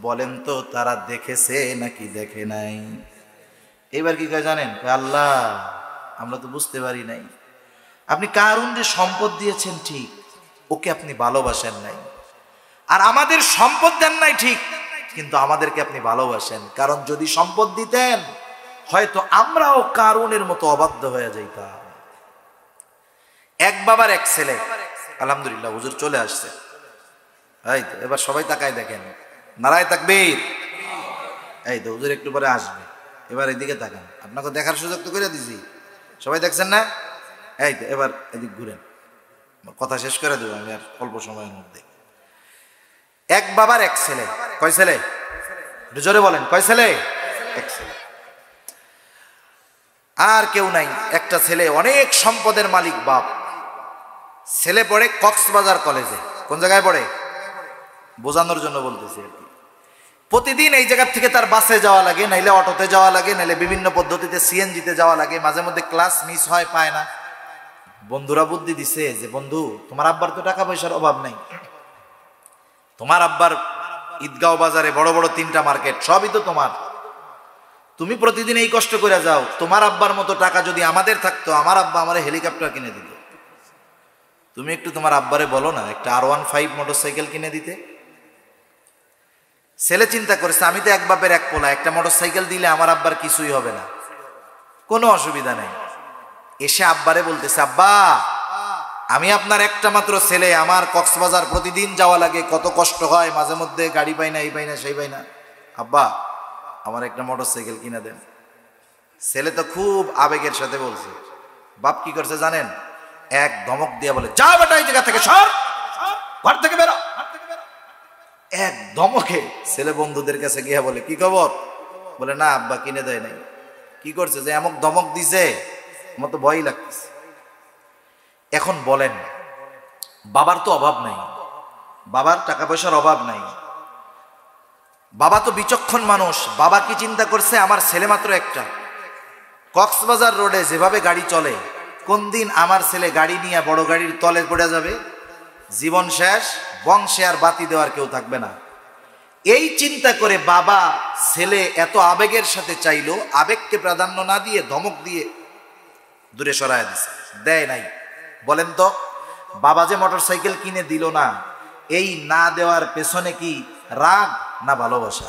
বলেন তো তারা দেখেছে নাকি দেখে নাই? এবার কি কয় জানেন? আল্লাহ, আমরা তো বুঝতে পারি নাই। আপনি কারুনরে সম্পদ দিয়েছেন ঠিক, ওকে আপনি ভালোবাসেন নাই। আর আমাদের সম্পদ দেন নাই ঠিক, কিন্তু আমাদেরকে আপনি ভালোবাসেন। কারণ যদি সম্পদ দিতেন, হয়তো আমরাও কারুনের মতো অবাধ্য হয়ে যাইতাম। এক বাবার এক ছেলে, আলহামদুলিল্লাহ হুজুর চলে আসছে। এই তো, এবার সবাই তাকায় দেখেন, নারায়ে তাকবীর। এই তো হুজুর একটু পরে আসবে, এবার এদিকে তাকান, আপনাকে দেখার সুযোগ তো করে দিছি, সবাই দেখছেন না? এই তো এবার এদিক ঘুরেন, কথা শেষ করে দেবো আমি আর অল্প সময়ের মধ্যে। এক বাবার এক ছেলে, কয় ছেলে? একটু জোরে বলেন, কয় ছেলে? এক ছেলে, আর কেউ নাই, একটা ছেলে, অনেক সম্পদের মালিক বাপ। ছেলে পড়ে কক্সবাজার কলেজে। কোন জায়গায় পড়ে? বোঝানোর জন্য বলতেছি আর কি। প্রতিদিন এই জায়গা থেকে তার বাসে যাওয়া লাগে, নাইলে অটোতে যাওয়া লাগে, নাইলে বিভিন্ন পদ্ধতিতে সিএনজিতে যাওয়া লাগে। মাঝে মধ্যে ক্লাস মিস হয়, পায় না। বন্ধুরা বুদ্ধি দিছে যে বন্ধু, তোমার আব্বার তো টাকা পয়সার অভাব নাই, তোমার আব্বার ঈদগাঁও বাজারে বড় বড় 3টা মার্কেট, সবই তো তোমার, তুমি প্রতিদিন এই কষ্ট করে যাও, তোমার আব্বার মতো টাকা যদি আমাদের থাকতো, আমার আব্বা আমার হেলিকপ্টার কিনে দিত। তুমি একটু তোমার আব্বারে বলো না একটা R15 মোটরসাইকেল কিনে দিতে। ছেলে চিন্তা করেছে, আমি তো এক বাপের এক পোলা, একটা মোটরসাইকেল দিলে আমার আব্বার কিছুই হবে না, কোনো অসুবিধা নেই। এসে আব্বারে বলতেছে, আব্বা আমি আপনার একটা মাত্র ছেলে, আমার কক্সবাজার প্রতিদিন যাওয়া লাগে, কত কষ্ট হয়, মাঝে মধ্যে গাড়ি পাই না, এই পাই না, সেই পাই না, আব্বা আমার একটা মোটরসাইকেল কিনে দেন। ছেলে তো খুব আবেগের সাথে বলছে। বাপ কি করছে জানেন? এক ধমক দিয়ে বলে, যা বেটা এই জায়গা থেকে সর, ঘর থেকে বেরো। এক ধমকে ছেলে বন্ধুদের কাছে গিয়ে বলে, কি খবর? বলে, না আব্বা কিনে দেয় নাই। কি করছে যে এমন ধমক দিছে, আমার তো ভয়ই লাগতেছে। এখন বলেন, বাবার তো অভাব নাই, বাবার টাকা পয়সার অভাব নাই, বাবা তো বিচক্ষণ মানুষ। বাবা কি চিন্তা করছে, আমার ছেলে মাত্র একটা, কক্সবাজার রোডে যেভাবে গাড়ি চলে, কোন দিন আমার ছেলে গাড়ি নিয়ে বড় গাড়ির তলে পড়ে যাবে, জীবন শেষ, বংশে আর বাতি দেওয়ার কেউ থাকবে না। এই চিন্তা করে বাবা ছেলে এত আবেগের সাথে চাইলো, আবেগকে প্রাধান্য না দিয়ে ধমক দিয়ে দূরে সরায় দিছে, দেয় নাই। বলেন তো, বাবা যে মোটরসাইকেল কিনে দিল না, এই না দেওয়ার পেছনে কি রাগ না ভালোবাসা?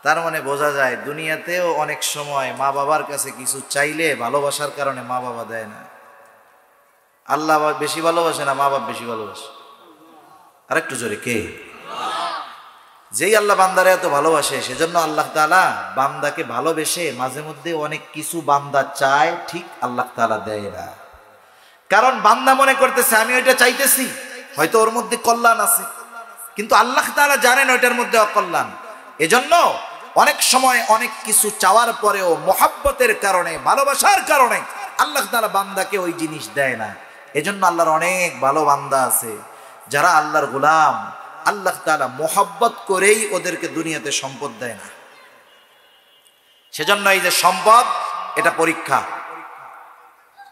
তার মানে বোঝা যায় দুনিয়াতেও অনেক সময় মা বাবার কাছে কিছু চাইলে ভালোবাসার কারণে মা বাবা দেয় না। আল্লাহ বেশি ভালোবাসে না মা বাপ বেশি ভালোবাসে? আরেকটু জোরে কে? যেই আল্লাহ বান্দারে এত ভালোবাসে, সেজন্য আল্লাহ তাআলা বান্দাকে ভালোবেসে মাঝে মধ্যে অনেক কিছু বান্দা চায়, ঠিক আল্লাহ তাআলা দেয় না। কারণ বান্দা মনে করতেছে আমি ওইটা চাইতেছি, হয়তো ওর মধ্যে কল্যাণ আছে, কিন্তু আল্লাহ তাআলা জানেন ওইটার মধ্যে অকল্যাণ। এজন্য অনেক সময় অনেক কিছু চাওয়ার পরেও মহব্বতের কারণে, ভালোবাসার কারণে আল্লাহ তাআলা বান্দাকে ওই জিনিস দেয় না। এজন্য আল্লাহর অনেক ভালো বান্দা আছে যারা আল্লাহর গোলাম, আল্লাহ তাআলা মহব্বত করেই ওদেরকে দুনিয়াতে সম্পদ দেয় না। সেজন্য এই যে সম্পদ, এটা পরীক্ষা,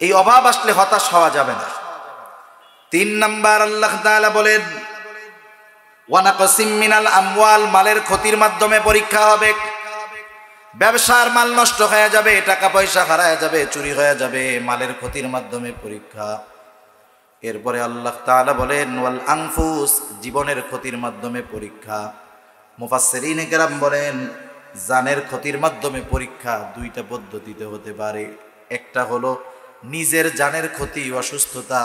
এই অভাব আসলে হতাশ হওয়া যাবে না। 3 নাম্বার আল্লাহ তাআলা বলেন, ওয়ানাকসিম মিনাল আমওয়াল, মালের ক্ষতির মাধ্যমে পরীক্ষা হবে। ব্যবসার মাল নষ্ট হয়ে যাবে, টাকা পয়সা হারায় যাবে, চুরি হয়ে যাবে, মালের ক্ষতির মাধ্যমে পরীক্ষা। এরপরে আল্লাহ তাআলা বলেন ওয়াল আনফুস, জীবনের ক্ষতির মাধ্যমে পরীক্ষা। মুফাসসিরিনে কেরাম বলেন জানের ক্ষতির মাধ্যমে পরীক্ষা 2টা পদ্ধতিতে হতে পারে। একটা হলো নিজের জানের ক্ষতি, অসুস্থতা,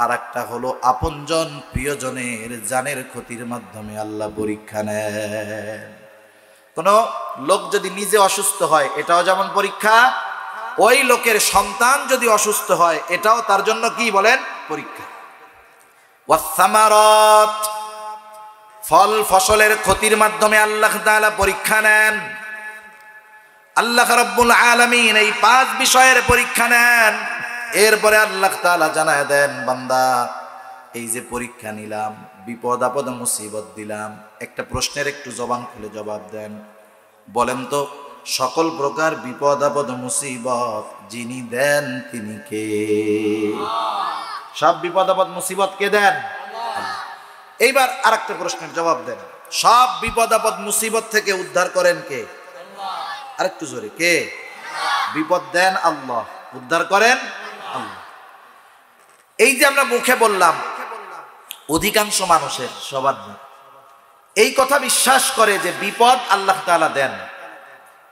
আর একটা হলো আপনজন প্রিয়জনের জানের ক্ষতির মাধ্যমে আল্লাহ পরীক্ষা নেন। কোন লোক যদি নিজে অসুস্থ হয়, এটাও যেমন পরীক্ষা, ওই লোকের সন্তান যদি অসুস্থ হয়, এটাও তার জন্য কি বলেন? পরীক্ষা। ওয়াসসামারাত, ফল ফসলের ক্ষতির মাধ্যমে আল্লাহ তাআলা পরীক্ষা নেন। আল্লাহ রাব্বুল আলামিন এই 5 বিষয়ের পরীক্ষা নেন। এরপরে আল্লাহ তাআলা জানায় দেন, বান্দা এই যে পরীক্ষা নিলাম, বিপদ আপদ মুসিবত দিলাম, একটা প্রশ্নের একটু জবান খুলে জবাব দেন। বলেন তো, সকল প্রকার বিপদ আপদ মুসিবত যিনি দেন তিনি কে? সব বিপদ আপদ মুসিবত কে দেন? এইবার আরেকটা প্রশ্নের জবাব দেন, সব বিপদ আপদ মুসিবত থেকে উদ্ধার করেন কে? আরেকটু জোরে, কে? বিপদ দেন আল্লাহ, উদ্ধার করেন আল্লাহ। এই যে আমরা মুখে বললাম, অধিকাংশ মানুষের, সবার না, এই কথা বিশ্বাস করে যে বিপদ আল্লাহ তাআলা দেন,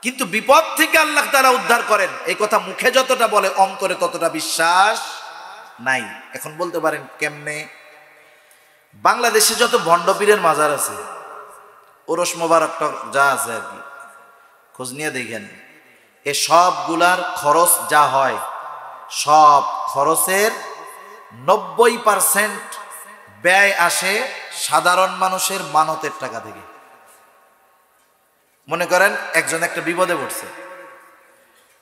কিন্তু বিপদ থেকে আল্লাহ তাআলা উদ্ধার করেন, এই কথা মুখে যতটা বলে অন্তরে ততটা বিশ্বাস নাই। এখন বলতে পারেন কেমনে? বাংলাদেশে যত ভণ্ড পীরের মাজার আছে, ওরস মোবারক যা আছে আর কি, খোঁজ নিয়ে দেখেন, এ সবগুলার খরচ যা হয়, সব খরচের 90% ব্যয় আসে সাধারণ মানুষের মানতের টাকা থেকে। মনে করেন একজন একটা বিপদে পড়ছে,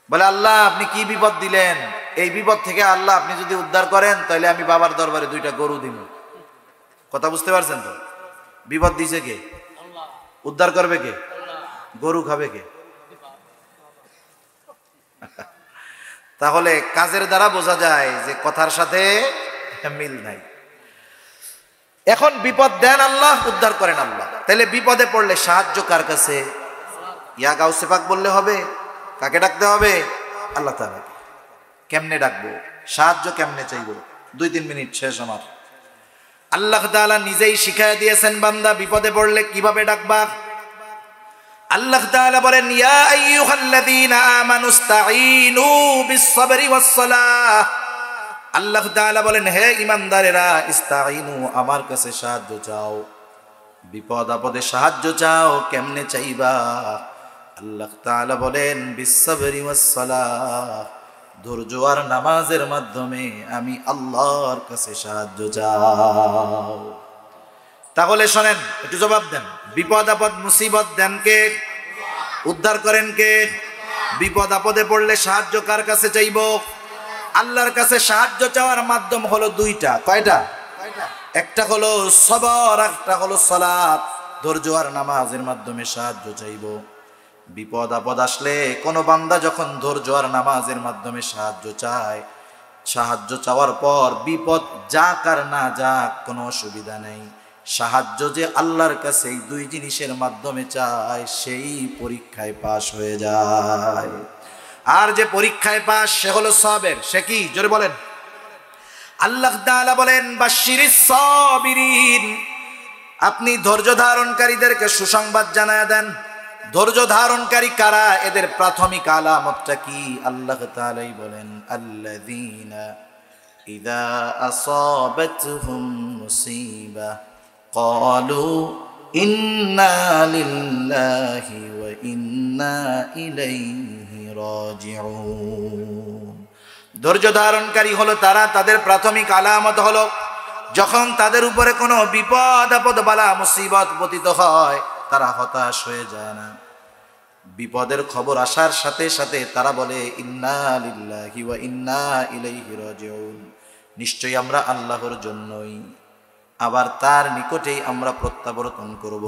বলে আল্লাহ আপনি কি বিপদ দিলেন, এই বিপদ থেকে আল্লাহ আপনি যদি উদ্ধার করেন তাহলে আমি বাবার দরবারে 2টা গরু দিব। কথা বুঝতে পারছেন তো? বিপদ দিছে কে? উদ্ধার করবে কে? গরু খাবে কে? তাহলে কাজের দ্বারা বোঝা যায় যে কথার সাথে মিল নাই। এখন বিপদ দেন আল্লাহ, উদ্ধার করেন আল্লাহ, তাহলে বিপদে পড়লে সাহায্য কার কাছে? ইয়া গাউসে পাক বললে হবে? কাকে ডাকতে হবে? আল্লাহ তাআলা। কেমনে ডাকবো? সাহায্য কেমনে চাইবো? 2-3 মিনিট শেষ আমার। আল্লাহ তাআলা নিজেই শিখায় দিয়েছেন বান্দা বিপদে পড়লে কিভাবে ডাকবা। আল্লাহ তাআলা বলেন ইয়া আইয়ুহাল্লাযীনা আমানুস্তাঈনু বিস-সাবরি ওয়াস-সালাহ। আল্লাহ তাআলা বলেন হে ঈমানদারেরা, ইস্তাঈনু আমার কাছে সাহায্য চাও, বিপদ আপদে সাহায্য চাও, কেমনে চাইবা? আল্লাহ তাআলা বলেন বিস-সাবরি ওয়াস-সালাহ, ধৈর্য আর নামাজের মাধ্যমে আমি আল্লাহর কাছে সাহায্য চাও। তাহলে শোনেন, একটু জবাব দেন, বিপদ আপদ মুসিবত দেন কে? উদ্ধার করেন কে? বিপদ আপদে পড়লে সাহায্য কার কাছে চাইব? আল্লাহর কাছে সাহায্য চাওয়ার মাধ্যম হলো 2টা। কয়টা? একটা হলো সবর, একটা হলো সালাত, ধৈর্য আর নামাজের মাধ্যমে সাহায্য চাইব। বিপদ আপদ আসলে কোনো বান্দা যখন ধৈর্য আর নামাজের মাধ্যমে সাহায্য চায়, সাহায্য চাওয়ার পর বিপদ যাক আর না যাক কোনো অসুবিধা নেই, সাহায্য যে আল্লাহর কাছে এই 2 জিনিসের মাধ্যমে চায় সেই পরীক্ষায় পাশ হয়ে যায়। আর যে পরীক্ষায় পাশ সে হলো সাবের। সে কি? জোরে বলেন। আল্লাহ তাআলা বলেন বাশশিরিস সাবিরিন, আপনি ধৈর্য ধারণকারীদেরকে সুসংবাদ জানায় দেন। ধৈর্য ধারণকারী কারা? এদের প্রাথমিক আলামতটা কি? আল্লাহ তাআলাই বলেন আল্লাযীনা ইযা আসাবাতহুম মুসিবা ক্বালু ইন্না লিল্লাহি ওয়া ইন্না ইলাইহি রাজিউন। ধৈর্য ধারণকারী হলো তারা, তাদের প্রাথমিক আলামত হলো যখন তাদের উপরে কোনো বিপদ আপদ বালা মুসিবত পতিত হয় তারা হতাশ হয়ে যায় না। বিপদের খবর আসার সাথে সাথে তারা বলে ইন্না লিল্লাহি ওয়া ইন্না ইলাইহি রাজিউন, নিশ্চয়ই আমরা আল্লাহর জন্যই, আবার তার নিকটেই আমরা প্রত্যাবর্তন করব।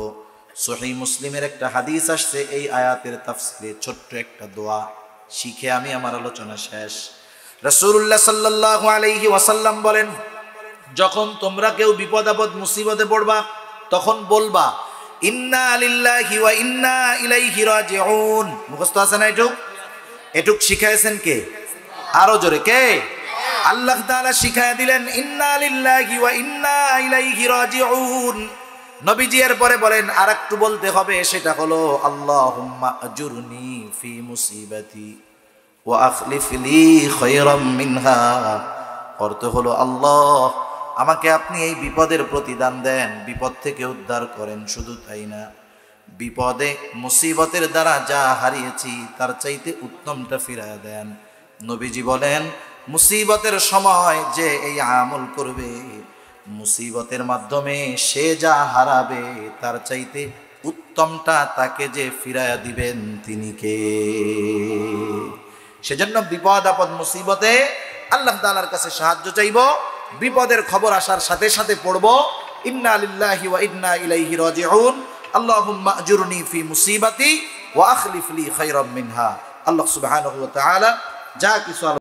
সহিহ মুসলিমের একটা হাদিস আসছে এই আয়াতের তাফসিরে, ছোট্ট একটা দোয়া শিখে আমি আমার আলোচনা শেষ। রাসূলুল্লাহ সাল্লাল্লাহু আলাইহি ওয়াসাল্লাম বলেন যখন তোমরা কেউ বিপদ আপদ মুসিবতে পড়বা তখন বলবা ইন্না লিল্লাহি ওয়া ইন্না ইলাইহি রাজিউন। মুখস্থ আছে না? এটুক শিখাইছেন কে? আরো জোরে কে? আল্লাহ তাআলা শিখায় দিলেন ইন্না লিল্লাহি ওয়া ইন্না ইলাইহি রাজিউন। নবীজি এর পরে বলেন আরেকটু বলতে হবে, সেটা হলো আল্লাহুম্মা আজুরনি ফি মুসিবাতি ওয়া আখলিফ লি খায়রাম মিনহা। অর্থ হলো আল্লাহ আমাকে আপনি এই বিপদের প্রতিদান দেন, বিপদ থেকে উদ্ধার করেন। শুধু তাই না, বিপদে মুসিবতের দ্বারা যা হারিয়েছি তার চাইতে উত্তমটা ফিরায় দেন। নবীজি বলেন মুসিবতের সময় যে এই আমল করবে, মুসিবতের মাধ্যমে সে যা হারাবে তার চাইতে উত্তমটা তাকে যে ফিরায়া দিবেন তিনি কে? সেজন্য বিপদ আপদ মুসিবতে আল্লাহ তাআলার কাছে সাহায্য চাইব। বিপদের খবর আসার সাথে সাথে পড়ব ইন্না লিল্লাহি ওয়া ইন্না ইলাইহি রাজিউন, আল্লাহুম্মা আজুরনি ফি মুসিবাতি ওয়া আখলিফ লি খায়রাম মিনহা। আল্লাহ সুবহানাহু ওয়া তাআলা যা কিছু